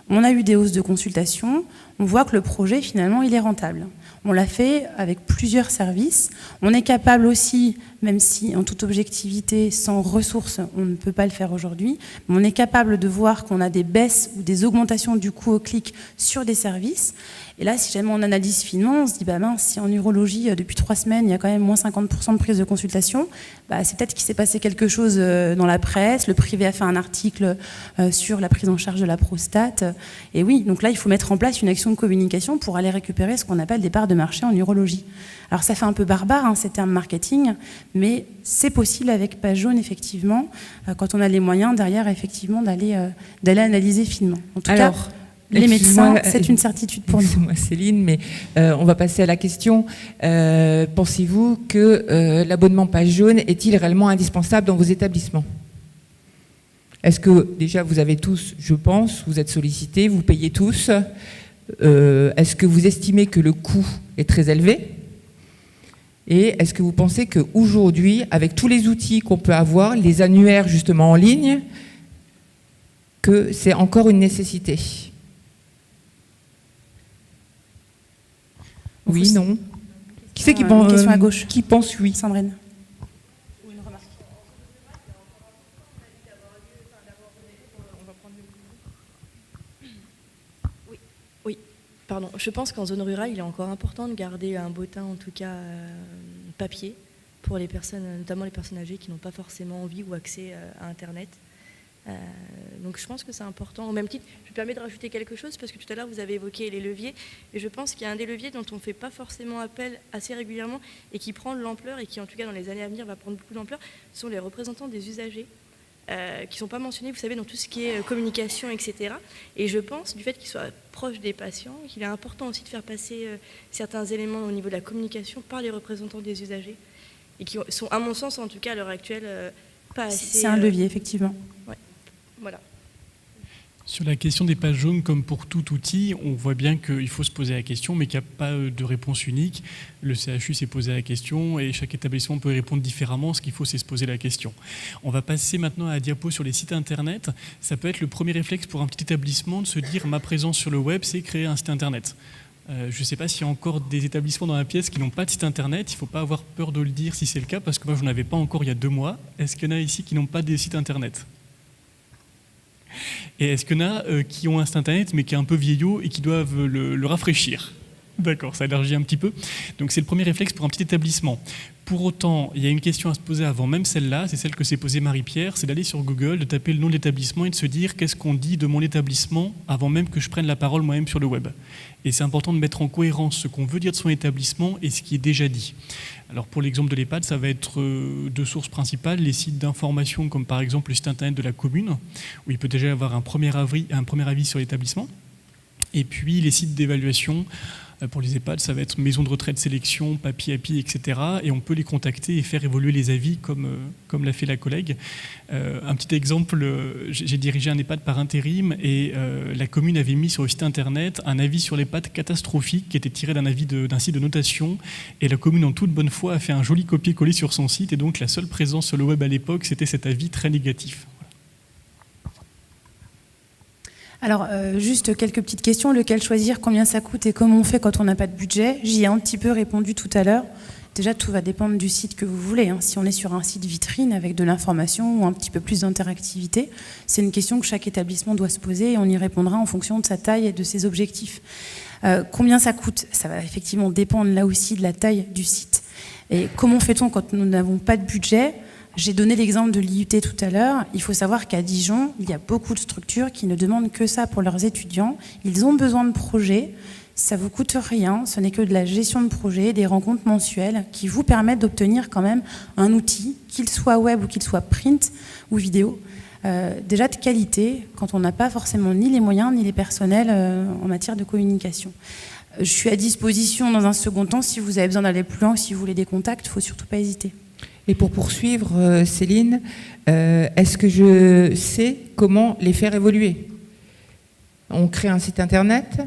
on a eu des hausses de consultation, on voit que le projet, finalement, il est rentable. On l'a fait avec plusieurs services. On est capable aussi, même si en toute objectivité, sans ressources, on ne peut pas le faire aujourd'hui, mais on est capable de voir qu'on a des baisses ou des augmentations du coût au clic sur des services. Et là, si jamais on analyse finement, on se dit, mince, si en urologie, depuis 3 semaines, il y a quand même moins 50% de prise de consultation, c'est peut-être qu'il s'est passé quelque chose dans la presse. Le privé a fait un article sur la prise en charge de la prostate. Et oui, donc là, il faut mettre en place une action de communication pour aller récupérer ce qu'on appelle des parts de marché en urologie. Alors ça fait un peu barbare, ces termes marketing, mais c'est possible avec page jaune, effectivement, quand on a les moyens derrière, effectivement, d'aller analyser finement. En tout cas, les médecins, c'est une certitude pour nous. Excusez-moi Céline, mais on va passer à la question. Pensez-vous que l'abonnement page jaune est-il réellement indispensable dans vos établissements ? Est-ce que déjà vous avez tous, je pense, vous êtes sollicités, vous payez tous ? Est-ce que vous estimez que le coût est très élevé ? Et est-ce que vous pensez qu'aujourd'hui, avec tous les outils qu'on peut avoir, les annuaires justement en ligne, que c'est encore une nécessité ? Oui, non. Qui c'est qui pense question à gauche. Qui pense oui ? Sandrine. Oui. Pardon. Je pense qu'en zone rurale, il est encore important de garder un bottin, en tout cas papier, pour les personnes, notamment les personnes âgées qui n'ont pas forcément envie ou accès à Internet. Donc je pense que c'est important. Au même titre, je me permets de rajouter quelque chose parce que tout à l'heure vous avez évoqué les leviers et je pense qu'il y a un des leviers dont on ne fait pas forcément appel assez régulièrement et qui prend de l'ampleur et qui en tout cas dans les années à venir va prendre beaucoup d'ampleur, ce sont les représentants des usagers qui ne sont pas mentionnés, vous savez, dans tout ce qui est communication, etc. Et je pense, du fait qu'ils soient proches des patients, qu'il est important aussi de faire passer certains éléments au niveau de la communication par les représentants des usagers et qui sont, à mon sens en tout cas à l'heure actuelle, pas assez... C'est un levier, effectivement. Ouais. Voilà. Sur la question des pages jaunes, comme pour tout outil, on voit bien qu'il faut se poser la question, mais qu'il n'y a pas de réponse unique. Le CHU s'est posé la question et chaque établissement peut y répondre différemment. Ce qu'il faut, c'est se poser la question. On va passer maintenant à la diapo sur les sites internet. Ça peut être le premier réflexe pour un petit établissement de se dire ma présence sur le web, c'est créer un site internet. Je ne sais pas s'il y a encore des établissements dans la pièce qui n'ont pas de site internet. Il ne faut pas avoir peur de le dire si c'est le cas, parce que moi, je n'en avais pas encore il y a 2 mois. Est-ce qu'il y en a ici qui n'ont pas de site internet ? Et est-ce qu'il y en a qui ont un site internet mais qui est un peu vieillot et qui doivent le rafraîchir ? D'accord, ça élargit un petit peu. Donc c'est le premier réflexe pour un petit établissement. Pour autant, il y a une question à se poser avant même celle-là, c'est celle que s'est posée Marie-Pierre, c'est d'aller sur Google, de taper le nom de l'établissement et de se dire qu'est-ce qu'on dit de mon établissement avant même que je prenne la parole moi-même sur le web. Et c'est important de mettre en cohérence ce qu'on veut dire de son établissement et ce qui est déjà dit. Alors pour l'exemple de l'EHPAD, ça va être 2 sources principales, les sites d'information comme par exemple le site internet de la commune, où il peut déjà y avoir un premier avis sur l'établissement. Et puis les sites d'évaluation, pour les EHPAD, ça va être maison de retraite sélection, Papi Happy, etc. Et on peut les contacter et faire évoluer les avis comme l'a fait la collègue. Un petit exemple, j'ai dirigé un EHPAD par intérim et la commune avait mis sur le site internet un avis sur l'EHPAD catastrophique qui était tiré d'un site de notation. Et la commune, en toute bonne foi, a fait un joli copier-coller sur son site. Et donc la seule présence sur le web à l'époque, c'était cet avis très négatif. Alors, juste quelques petites questions. Lequel choisir, combien ça coûte et comment on fait quand on n'a pas de budget? J'y ai un petit peu répondu tout à l'heure. Déjà, tout va dépendre du site que vous voulez. Si on est sur un site vitrine avec de l'information ou un petit peu plus d'interactivité, c'est une question que chaque établissement doit se poser et on y répondra en fonction de sa taille et de ses objectifs. Combien ça coûte? Ça va effectivement dépendre là aussi de la taille du site. Et comment fait-on quand nous n'avons pas de budget? J'ai donné l'exemple de l'IUT tout à l'heure. Il faut savoir qu'à Dijon, il y a beaucoup de structures qui ne demandent que ça pour leurs étudiants. Ils ont besoin de projets. Ça ne vous coûte rien. Ce n'est que de la gestion de projet, des rencontres mensuelles qui vous permettent d'obtenir quand même un outil, qu'il soit web ou qu'il soit print ou vidéo, déjà de qualité, quand on n'a pas forcément ni les moyens ni les personnels en matière de communication. Je suis à disposition dans un second temps si vous avez besoin d'aller plus loin, si vous voulez des contacts, il ne faut surtout pas hésiter. Et pour poursuivre, Céline, est-ce que je sais comment les faire évoluer? On crée un site internet,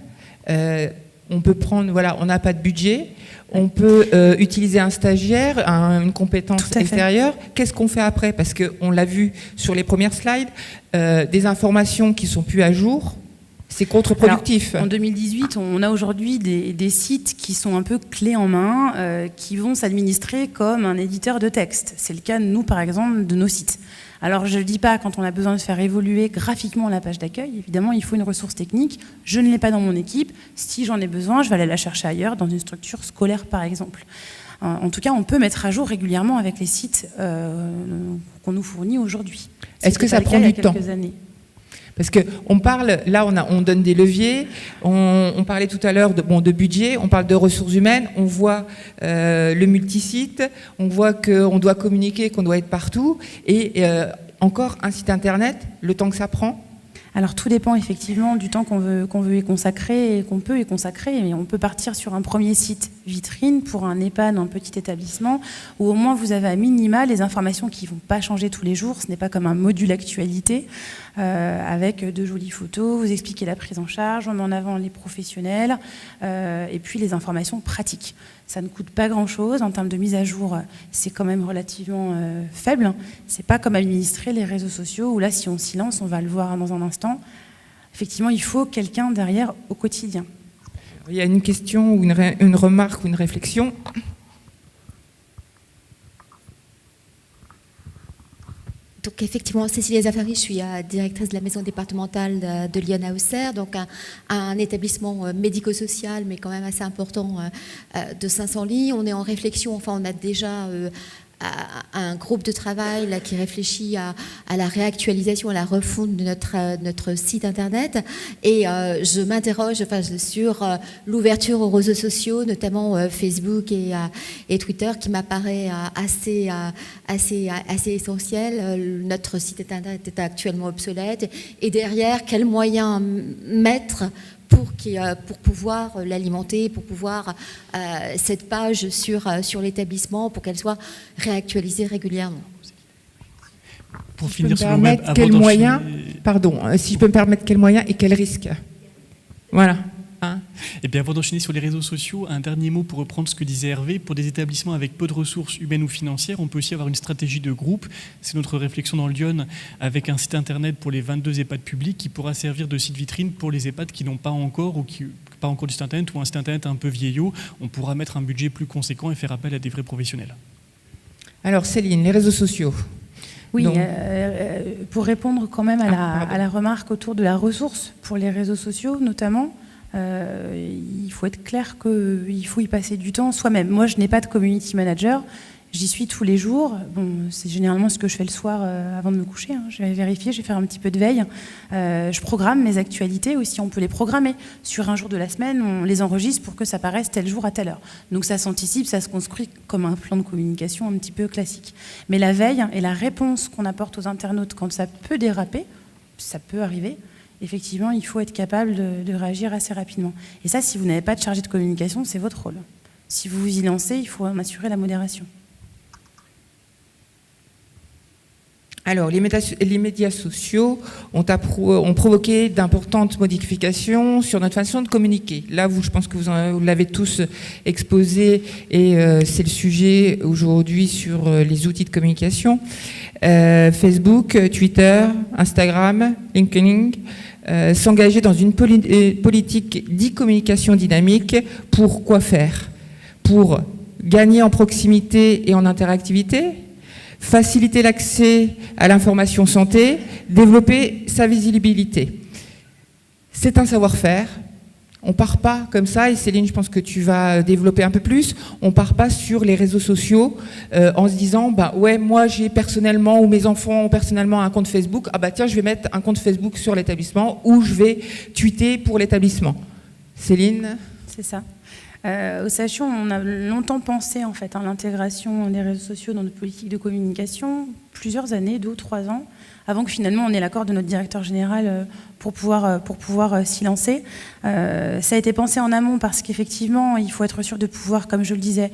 on peut prendre, voilà, on n'a pas de budget, on peut utiliser un stagiaire, une compétence extérieure. Qu'est-ce qu'on fait après? Parce qu'on l'a vu sur les premières slides, des informations qui ne sont plus à jour. C'est contre-productif. Alors, en 2018, on a aujourd'hui des sites qui sont un peu clés en main, qui vont s'administrer comme un éditeur de texte. C'est le cas, nous, par exemple, de nos sites. Alors, je ne dis pas, quand on a besoin de faire évoluer graphiquement la page d'accueil, évidemment, il faut une ressource technique. Je ne l'ai pas dans mon équipe. Si j'en ai besoin, je vais aller la chercher ailleurs, dans une structure scolaire, par exemple. En tout cas, on peut mettre à jour régulièrement avec les sites qu'on nous fournit aujourd'hui. Est-ce que ça prend du temps ? Parce qu'on parle, là on donne des leviers, on parlait tout à l'heure de budget, on parle de ressources humaines, on voit le multisite, on voit qu'on doit communiquer, qu'on doit être partout, et encore un site internet, le temps que ça prend. Alors tout dépend effectivement du temps qu'on veut y consacrer et qu'on peut y consacrer. Mais on peut partir sur un premier site vitrine pour un EHPAD, un petit établissement, où au moins vous avez à minima les informations qui ne vont pas changer tous les jours. Ce n'est pas comme un module actualité avec de jolies photos, vous expliquez la prise en charge, on met en avant les professionnels et puis les informations pratiques. Ça ne coûte pas grand-chose. En termes de mise à jour, c'est quand même relativement faible. C'est pas comme administrer les réseaux sociaux où là, si on s'y lance, on va le voir dans un instant. Effectivement, il faut quelqu'un derrière au quotidien. Il y a une question ou une remarque ou une réflexion. Donc effectivement, Cécilia Zafari, je suis directrice de la maison départementale de Lyon à Auxerre, donc un établissement médico-social, mais quand même assez important, de 500 lits. On est en réflexion, enfin on a déjà un groupe de travail là, qui réfléchit à la réactualisation, à la refonte de notre site internet. Et je m'interroge sur l'ouverture aux réseaux sociaux, notamment Facebook et Twitter, qui m'apparaît assez essentiel. Notre site internet est actuellement obsolète. Et derrière, quels moyens mettre pour pouvoir l'alimenter, pour pouvoir cette page sur l'établissement, pour qu'elle soit réactualisée régulièrement. Pour finir sur le web, quels moyens, si je peux me permettre, quels moyens et quels risques? Voilà. Et bien avant d'enchaîner sur les réseaux sociaux, un dernier mot pour reprendre ce que disait Hervé. Pour des établissements avec peu de ressources humaines ou financières, on peut aussi avoir une stratégie de groupe. C'est notre réflexion dans Lyon avec un site internet pour les 22 EHPAD publics qui pourra servir de site vitrine pour les EHPAD qui n'ont pas encore ou qui pas encore de site internet ou un site internet un peu vieillot. On pourra mettre un budget plus conséquent et faire appel à des vrais professionnels. Alors Céline, les réseaux sociaux. Oui, pour répondre quand même à la remarque autour de la ressource pour les réseaux sociaux notamment, il faut être clair qu'il faut y passer du temps soi-même. Moi, je n'ai pas de community manager, j'y suis tous les jours. Bon, c'est généralement ce que je fais le soir avant de me coucher. Je vais vérifier, je vais faire un petit peu de veille. Je programme mes actualités aussi, on peut les programmer. Sur un jour de la semaine, on les enregistre pour que ça paraisse tel jour à telle heure. Donc ça s'anticipe, ça se construit comme un plan de communication un petit peu classique. Mais la veille et la réponse qu'on apporte aux internautes quand ça peut déraper, ça peut arriver, effectivement, il faut être capable de réagir assez rapidement. Et ça, si vous n'avez pas de chargé de communication, c'est votre rôle. Si vous vous y lancez, il faut en assurer la modération. Alors, les médias sociaux ont provoqué d'importantes modifications sur notre façon de communiquer. Là, je pense que vous l'avez tous exposé, et c'est le sujet aujourd'hui sur les outils de communication. Facebook, Twitter, Instagram, LinkedIn, s'engager dans une politique d'e-communication dynamique. Pour quoi faire? Pour gagner en proximité et en interactivité, faciliter l'accès à l'information santé, développer sa visibilité. C'est un savoir-faire. On ne part pas comme ça, et Céline, je pense que tu vas développer un peu plus, on ne part pas sur les réseaux sociaux en se disant, ouais, moi j'ai personnellement, ou mes enfants ont personnellement un compte Facebook, tiens, je vais mettre un compte Facebook sur l'établissement, ou je vais tweeter pour l'établissement. Céline? C'est ça. Au CHU, on a longtemps pensé en fait, l'intégration des réseaux sociaux dans notre politique de communication, plusieurs années, 2 ou 3 ans, avant que finalement on ait l'accord de notre directeur général pour pouvoir s'y lancer. Ça a été pensé en amont parce qu'effectivement, il faut être sûr de pouvoir, comme je le disais,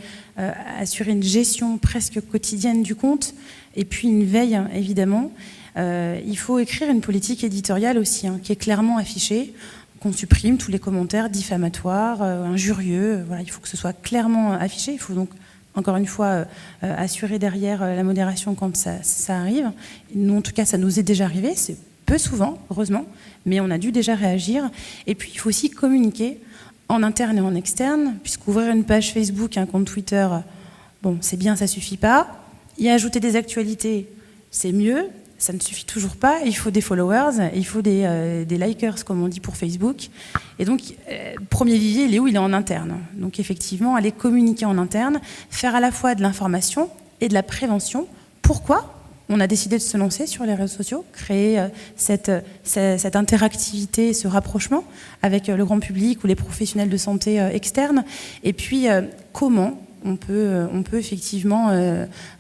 assurer une gestion presque quotidienne du compte, et puis une veille, évidemment. Il faut écrire une politique éditoriale aussi, qui est clairement affichée, qu'on supprime tous les commentaires diffamatoires, injurieux. Voilà, il faut que ce soit clairement affiché. Il faut donc, encore une fois, assurer derrière la modération quand ça arrive. Nous, en tout cas, ça nous est déjà arrivé. C'est peu souvent, heureusement, mais on a dû déjà réagir. Et puis, il faut aussi communiquer en interne et en externe, puisqu'ouvrir une page Facebook, un compte Twitter, bon, c'est bien, ça suffit pas. Y ajouter des actualités, c'est mieux. Ça ne suffit toujours pas, il faut des followers, il faut des likers, comme on dit pour Facebook. Et donc, premier vivier, il est où? Il est en interne. Donc effectivement, aller communiquer en interne, faire à la fois de l'information et de la prévention. Pourquoi on a décidé de se lancer sur les réseaux sociaux, créer cette interactivité, ce rapprochement avec le grand public ou les professionnels de santé externes? Et puis, comment on peut effectivement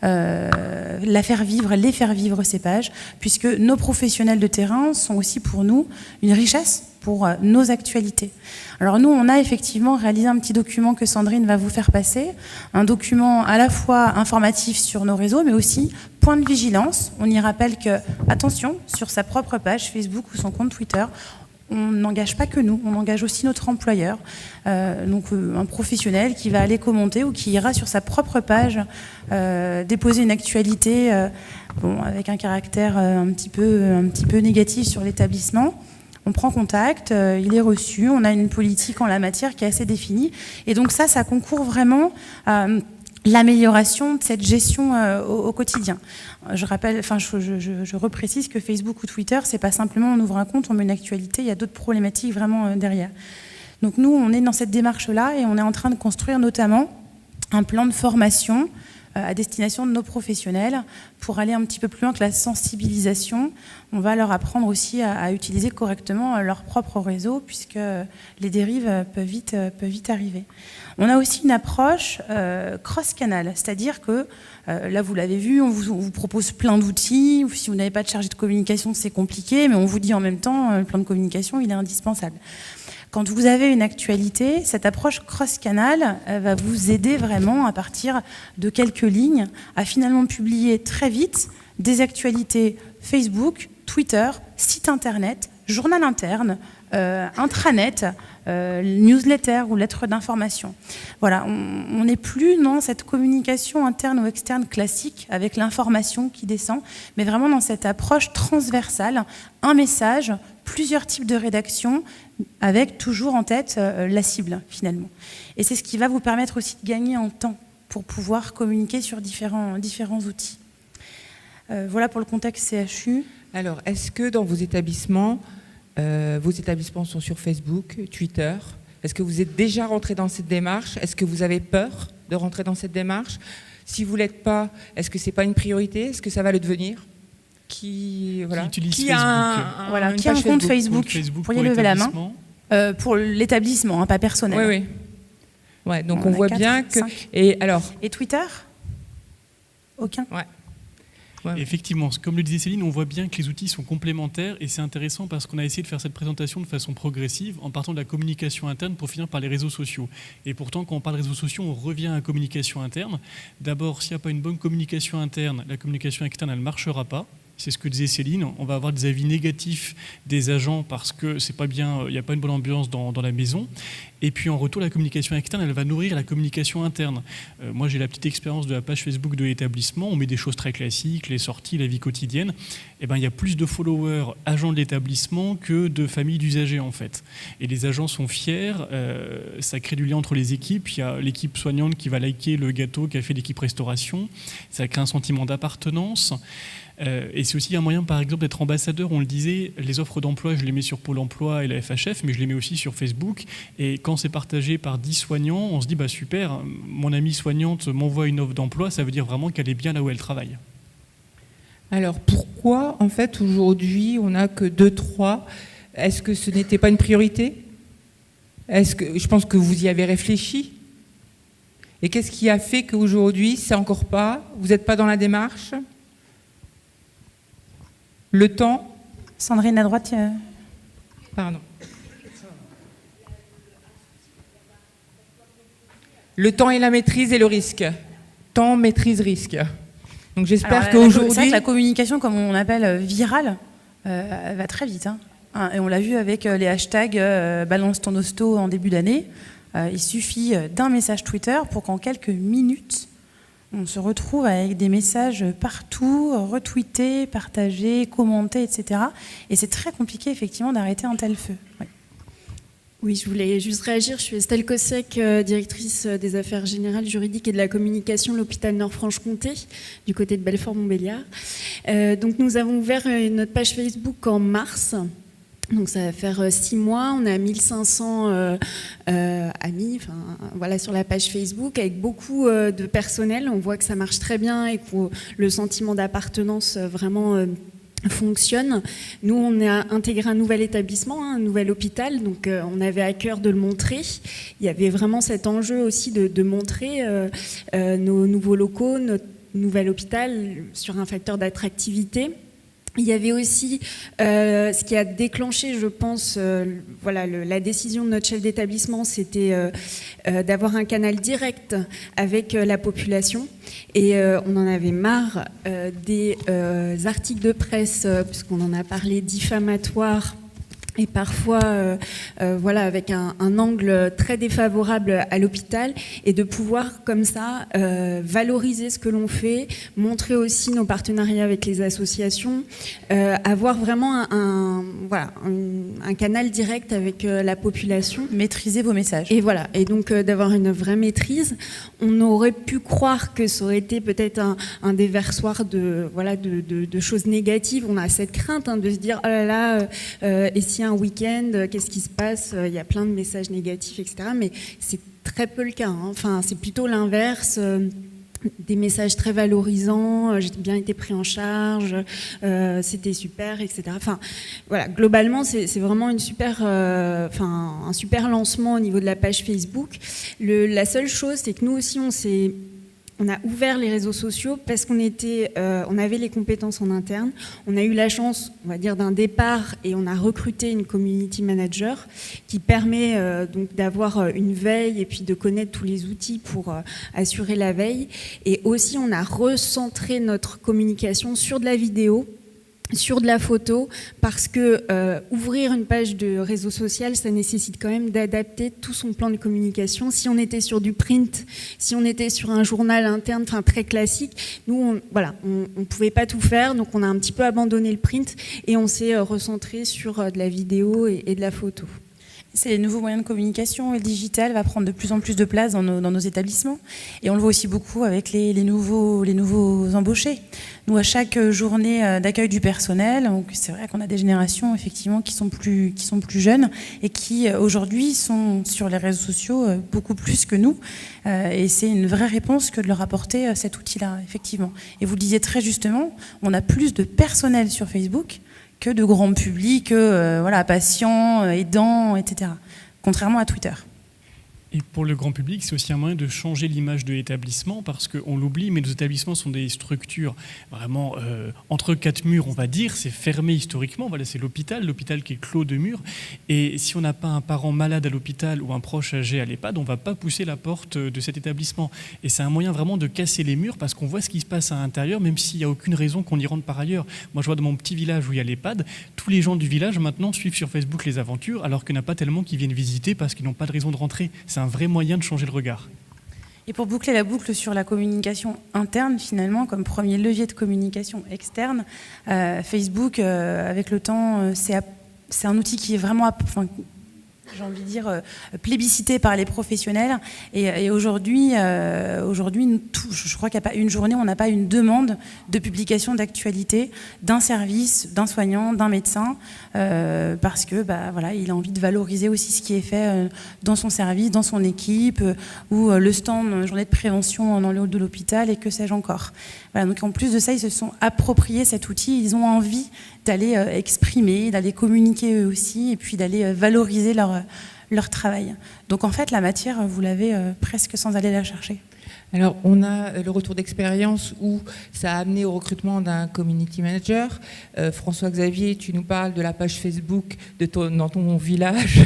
les faire vivre ces pages, puisque nos professionnels de terrain sont aussi pour nous une richesse pour nos actualités. Alors nous, on a effectivement réalisé un petit document que Sandrine va vous faire passer, un document à la fois informatif sur nos réseaux, mais aussi point de vigilance. On y rappelle que, attention, sur sa propre page Facebook ou son compte Twitter, on n'engage pas que nous, on engage aussi notre employeur, donc un professionnel qui va aller commenter ou qui ira sur sa propre page déposer une actualité avec un caractère un petit peu négatif sur l'établissement. On prend contact, il est reçu, on a une politique en la matière qui est assez définie. Et donc ça concourt vraiment à l'amélioration de cette gestion au quotidien. Je reprécise que Facebook ou Twitter, c'est pas simplement on ouvre un compte, on met une actualité, il y a d'autres problématiques vraiment derrière. Donc nous, on est dans cette démarche-là et on est en train de construire notamment un plan de formation à destination de nos professionnels pour aller un petit peu plus loin que la sensibilisation. On va leur apprendre aussi à utiliser correctement leur propre réseau, puisque les dérives peuvent vite arriver. On a aussi une approche cross-canal, c'est-à-dire que, là vous l'avez vu, on vous propose plein d'outils. Si vous n'avez pas de chargé de communication, c'est compliqué, mais on vous dit en même temps, le plan de communication, il est indispensable. Quand vous avez une actualité, cette approche cross-canal va vous aider vraiment à partir de quelques lignes à finalement publier très vite des actualités Facebook, Twitter, site internet, journal interne, intranet, newsletter ou lettre d'information. Voilà, on n'est plus dans cette communication interne ou externe classique avec l'information qui descend, mais vraiment dans cette approche transversale, un message, plusieurs types de rédaction, avec toujours en tête la cible finalement. Et c'est ce qui va vous permettre aussi de gagner en temps pour pouvoir communiquer sur différents outils. Voilà pour le contexte CHU. Alors, est-ce que dans vos établissements sont sur Facebook, Twitter? Est-ce que vous êtes déjà rentré dans cette démarche? Est-ce que vous avez peur de rentrer dans cette démarche? Si vous ne l'êtes pas, est-ce que ce n'est pas une priorité? Est-ce que ça va le devenir? Qui a un compte Facebook, vous pourriez lever la main. Pour l'établissement, pas personnel. Oui. Ouais, donc on voit 4, bien que... 5. Et Twitter? Aucun. Ouais. Ouais. Effectivement, comme le disait Céline, on voit bien que les outils sont complémentaires et c'est intéressant parce qu'on a essayé de faire cette présentation de façon progressive en partant de la communication interne pour finir par les réseaux sociaux. Et pourtant, quand on parle de réseaux sociaux, on revient à la communication interne. D'abord, s'il n'y a pas une bonne communication interne, la communication externe, elle ne marchera pas. C'est ce que disait Céline, on va avoir des avis négatifs des agents parce que c'est pas bien, il n'y a pas une bonne ambiance dans la maison. Et puis en retour, la communication externe, elle va nourrir la communication interne. Moi, j'ai la petite expérience de la page Facebook de l'établissement. On met des choses très classiques, les sorties, la vie quotidienne. Et ben, il y a plus de followers agents de l'établissement que de familles d'usagers en fait. Et les agents sont fiers. Ça crée du lien entre les équipes. Il y a l'équipe soignante qui va liker le gâteau qu'a fait l'équipe restauration. Ça crée un sentiment d'appartenance. Et c'est aussi un moyen, par exemple, d'être ambassadeur. On le disait, les offres d'emploi, je les mets sur Pôle emploi et la FHF, mais je les mets aussi sur Facebook. Et quand c'est partagé par 10 soignants, on se dit, bah super, mon amie soignante m'envoie une offre d'emploi, ça veut dire vraiment qu'elle est bien là où elle travaille. Alors pourquoi, en fait, aujourd'hui, on n'a que 2-3 ? Est-ce que ce n'était pas une priorité ? Je pense que vous y avez réfléchi. Et qu'est-ce qui a fait qu'aujourd'hui, c'est encore pas ? Vous n'êtes pas dans la démarche ? Le temps. Sandrine, à droite. Pardon. Le temps et la maîtrise et le risque. Temps, maîtrise, risque. Donc j'espère qu'aujourd'hui... C'est vrai que la communication, comme on appelle virale, elle va très vite. Et on l'a vu avec les hashtags balance ton hosto en début d'année. Il suffit d'un message Twitter pour qu'en quelques minutes, on se retrouve avec des messages partout, retweetés, partagés, commentés, etc. Et c'est très compliqué, effectivement, d'arrêter un tel feu. Oui. Oui, je voulais juste réagir. Je suis Estelle Kossek, directrice des affaires générales, juridiques et de la communication de l'hôpital Nord-Franche-Comté, du côté de Belfort-Montbéliard. Donc nous avons ouvert notre page Facebook en mars. Donc ça va faire 6 mois, on a 1500 amis voilà, sur la page Facebook avec beaucoup de personnel. On voit que ça marche très bien et que le sentiment d'appartenance vraiment fonctionne. Nous, on a intégré un nouvel établissement, un nouvel hôpital, donc on avait à cœur de le montrer. Il y avait vraiment cet enjeu aussi de montrer nos nouveaux locaux, notre nouvel hôpital sur un facteur d'attractivité. Il y avait aussi ce qui a déclenché, je pense, voilà, la décision de notre chef d'établissement, c'était d'avoir un canal direct avec la population. Et on en avait marre des articles de presse, puisqu'on en a parlé, diffamatoires, et parfois voilà, avec un angle très défavorable à l'hôpital, et de pouvoir comme ça valoriser ce que l'on fait, montrer aussi nos partenariats avec les associations, avoir vraiment un canal direct avec la population. Maîtriser vos messages. Et voilà, et donc d'avoir une vraie maîtrise. On aurait pu croire que ça aurait été peut-être un déversoir de choses négatives. On a cette crainte de se dire, oh là là, et si un week-end, qu'est-ce qui se passe ? Il y a plein de messages négatifs, etc. Mais c'est très peu le cas. Enfin, c'est plutôt l'inverse. Des messages très valorisants, j'ai bien été pris en charge, c'était super, etc. Enfin, voilà, globalement, c'est vraiment un super lancement au niveau de la page Facebook. La seule chose, c'est que nous aussi, on a ouvert les réseaux sociaux parce qu'on avait les compétences en interne. On a eu la chance, on va dire, d'un départ, et on a recruté une community manager qui permet donc d'avoir une veille et puis de connaître tous les outils pour assurer la veille. Et aussi, on a recentré notre communication sur de la vidéo, sur de la photo, parce que ouvrir une page de réseau social, ça nécessite quand même d'adapter tout son plan de communication. Si on était sur du print, si on était sur un journal interne, très classique, nous, on pouvait pas tout faire, donc on a un petit peu abandonné le print et on s'est recentré sur de la vidéo et de la photo. C'est les nouveaux moyens de communication, et le digital va prendre de plus en plus de place dans nos établissements. Et on le voit aussi beaucoup avec les nouveaux embauchés. Nous, à chaque journée d'accueil du personnel, donc c'est vrai qu'on a des générations effectivement qui sont plus jeunes et qui aujourd'hui sont sur les réseaux sociaux beaucoup plus que nous. Et c'est une vraie réponse que de leur apporter cet outil-là, effectivement. Et vous le disiez très justement, on a plus de personnel sur Facebook que de grand public, patients, aidants, etc. Contrairement à Twitter. Et pour le grand public, c'est aussi un moyen de changer l'image de l'établissement, parce qu'on l'oublie, mais nos établissements sont des structures vraiment entre quatre murs, on va dire. C'est fermé historiquement. Voilà, c'est l'hôpital qui est clos de murs. Et si on n'a pas un parent malade à l'hôpital ou un proche âgé à l'EHPAD, on ne va pas pousser la porte de cet établissement. Et c'est un moyen vraiment de casser les murs, parce qu'on voit ce qui se passe à l'intérieur, même s'il n'y a aucune raison qu'on y rentre par ailleurs. Moi, je vois dans mon petit village où il y a l'EHPAD, tous les gens du village maintenant suivent sur Facebook les aventures, alors qu'il n'y en a pas tellement qui viennent visiter parce qu'ils n'ont pas de raison de rentrer. C'est un vrai moyen de changer le regard. Et pour boucler la boucle sur la communication interne, finalement, comme premier levier de communication externe, Facebook, avec le temps, c'est un outil qui est vraiment, j'ai envie de dire, plébiscité par les professionnels. Et aujourd'hui, je crois qu'il n'y a pas une journée où on n'a pas une demande de publication d'actualité d'un service, d'un soignant, d'un médecin, parce que voilà, il a envie de valoriser aussi ce qui est fait dans son service, dans son équipe, ou le stand journée de prévention dans le hall de l'hôpital, et que sais-je encore. Voilà, donc en plus de ça, ils se sont appropriés cet outil, ils ont envie d'aller exprimer, d'aller communiquer eux aussi, et puis d'aller valoriser leur travail. Donc en fait, la matière, vous l'avez presque sans aller la chercher. Alors, on a le retour d'expérience où ça a amené au recrutement d'un community manager. François-Xavier, tu nous parles de la page Facebook dans ton village,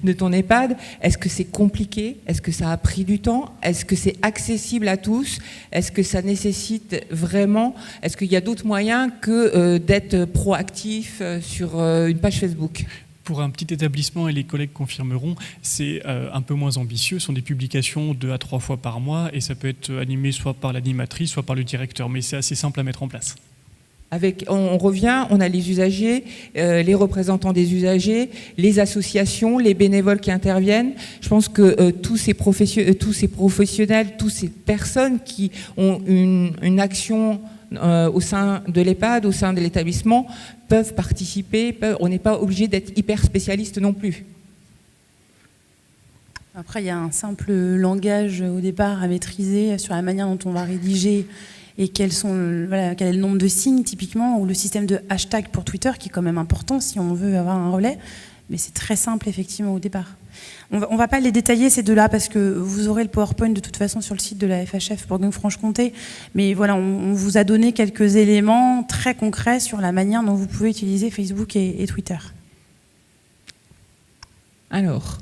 de ton EHPAD. Est-ce que c'est compliqué? Est-ce que ça a pris du temps? Est-ce que c'est accessible à tous? Est-ce que ça nécessite vraiment? Est-ce qu'il y a d'autres moyens que d'être proactif sur une page Facebook? Pour un petit établissement, et les collègues confirmeront, c'est un peu moins ambitieux. Ce sont des publications 2 à 3 fois par mois, et ça peut être animé soit par l'animatrice, soit par le directeur. Mais c'est assez simple à mettre en place. On revient, on a les usagers, les représentants des usagers, les associations, les bénévoles qui interviennent. Je pense que tous ces professionnels, toutes ces personnes qui ont une action au sein de l'EHPAD, au sein de l'établissement, peuvent participer. On n'est pas obligé d'être hyper spécialiste non plus. Après, il y a un simple langage au départ à maîtriser sur la manière dont on va rédiger et quel est le nombre de signes typiquement, ou le système de hashtag pour Twitter qui est quand même important si on veut avoir un relais. Mais c'est très simple effectivement au départ. On ne va pas les détailler ces deux-là parce que vous aurez le PowerPoint de toute façon sur le site de la FHF Bourgogne-Franche-Comté. Mais voilà, on vous a donné quelques éléments très concrets sur la manière dont vous pouvez utiliser Facebook et Twitter. Alors,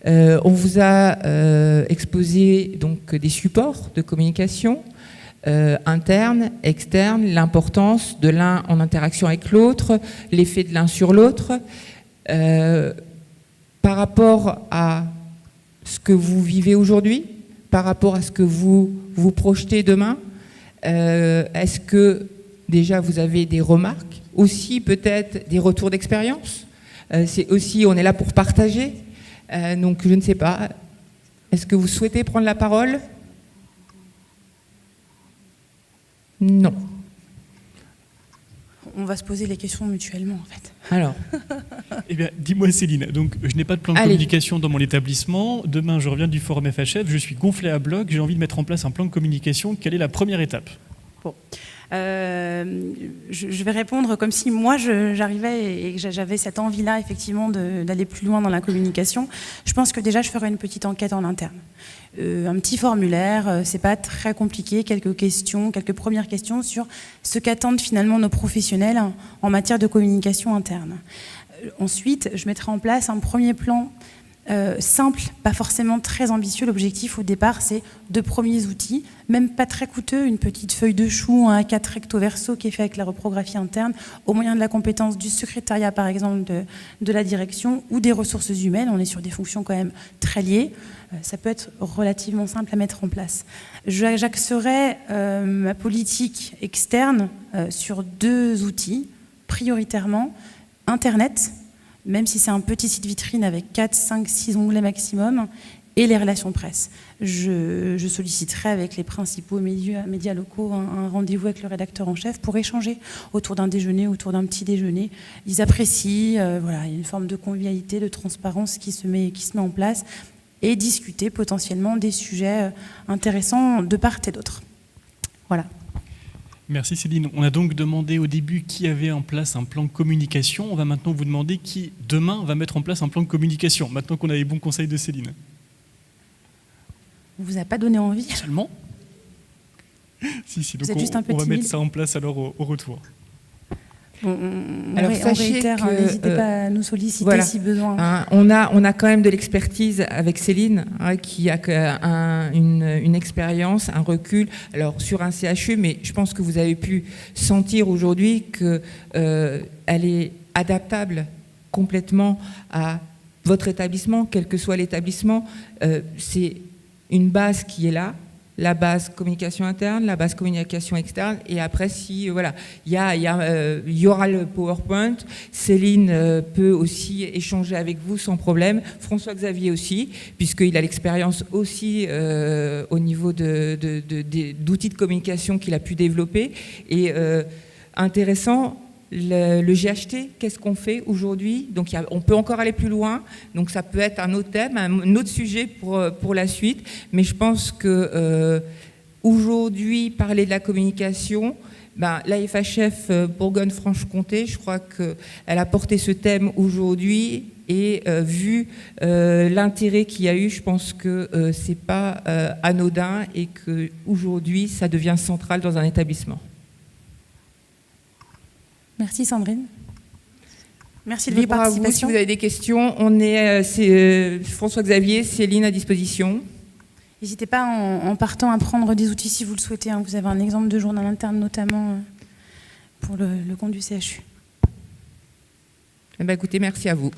on vous a exposé donc des supports de communication interne, externe, l'importance de l'un en interaction avec l'autre, l'effet de l'un sur l'autre. Par rapport à ce que vous vivez aujourd'hui, par rapport à ce que vous projetez demain, est-ce que déjà vous avez des remarques, aussi peut-être des retours d'expérience? C'est aussi, on est là pour partager, donc je ne sais pas. Est-ce que vous souhaitez prendre la parole? Non. On va se poser les questions mutuellement, en fait. Alors. Eh bien, dis-moi Céline, donc je n'ai pas de plan de communication dans mon établissement. Demain, je reviens du forum FHF, je suis gonflé à bloc, j'ai envie de mettre en place un plan de communication. Quelle est la première étape? Bon. Je vais répondre comme si moi j'arrivais et que j'avais cette envie-là effectivement d'aller plus loin dans la communication. Je pense que déjà je ferai une petite enquête en interne. Un petit formulaire, c'est pas très compliqué, quelques premières questions sur ce qu'attendent finalement nos professionnels en matière de communication interne. Ensuite, je mettrai en place un premier plan simple, pas forcément très ambitieux. L'objectif au départ, c'est 2 premiers outils, même pas très coûteux, une petite feuille de chou, un A4 recto verso qui est fait avec la reprographie interne, au moyen de la compétence du secrétariat, par exemple, de la direction ou des ressources humaines. On est sur des fonctions quand même très liées. Ça peut être relativement simple à mettre en place. J'axerai ma politique externe sur 2 outils, prioritairement Internet, même si c'est un petit site vitrine avec 4, 5, 6 onglets maximum, et les relations presse. Je solliciterai avec les principaux médias locaux un rendez-vous avec le rédacteur en chef pour échanger autour d'un déjeuner, autour d'un petit déjeuner. Ils apprécient, voilà, il y a une forme de convivialité, de transparence qui se met en place, et discuter potentiellement des sujets intéressants de part et d'autre. Voilà. Merci Céline. On a donc demandé au début qui avait en place un plan de communication. On va maintenant vous demander qui, demain, va mettre en place un plan de communication, maintenant qu'on a les bons conseils de Céline. On vous a pas donné envie? Seulement. Si, donc Vous êtes juste un peu on va timide. mettre ça en place alors au retour. Alors, sachez que n'hésitez pas à nous solliciter si besoin. On a quand même de l'expertise avec Céline, qui a une expérience, un recul, alors sur un CHU, mais je pense que vous avez pu sentir aujourd'hui qu'elle est adaptable complètement à votre établissement, quel que soit l'établissement. C'est une base qui est là, la base communication interne, la base communication externe, et après, si voilà, il y aura le PowerPoint. Céline peut aussi échanger avec vous sans problème. François-Xavier aussi, puisqu'il a l'expérience aussi au niveau d'outils de communication qu'il a pu développer. Et intéressant, le GHT, qu'est-ce qu'on fait aujourd'hui? Donc on peut encore aller plus loin, donc ça peut être un autre thème, un autre sujet pour la suite, mais je pense que aujourd'hui, parler de la communication, la FHF Bourgogne-Franche-Comté, je crois qu'elle a porté ce thème aujourd'hui, et vu l'intérêt qu'il y a eu, je pense que c'est pas anodin, et qu'aujourd'hui ça devient central dans un établissement. Merci Sandrine. Merci de votre participation. Si vous avez des questions, on est François-Xavier, Céline à disposition. N'hésitez pas en partant à prendre des outils si vous le souhaitez. Vous avez un exemple de journal interne notamment pour le compte du CHU. Écoutez, merci à vous.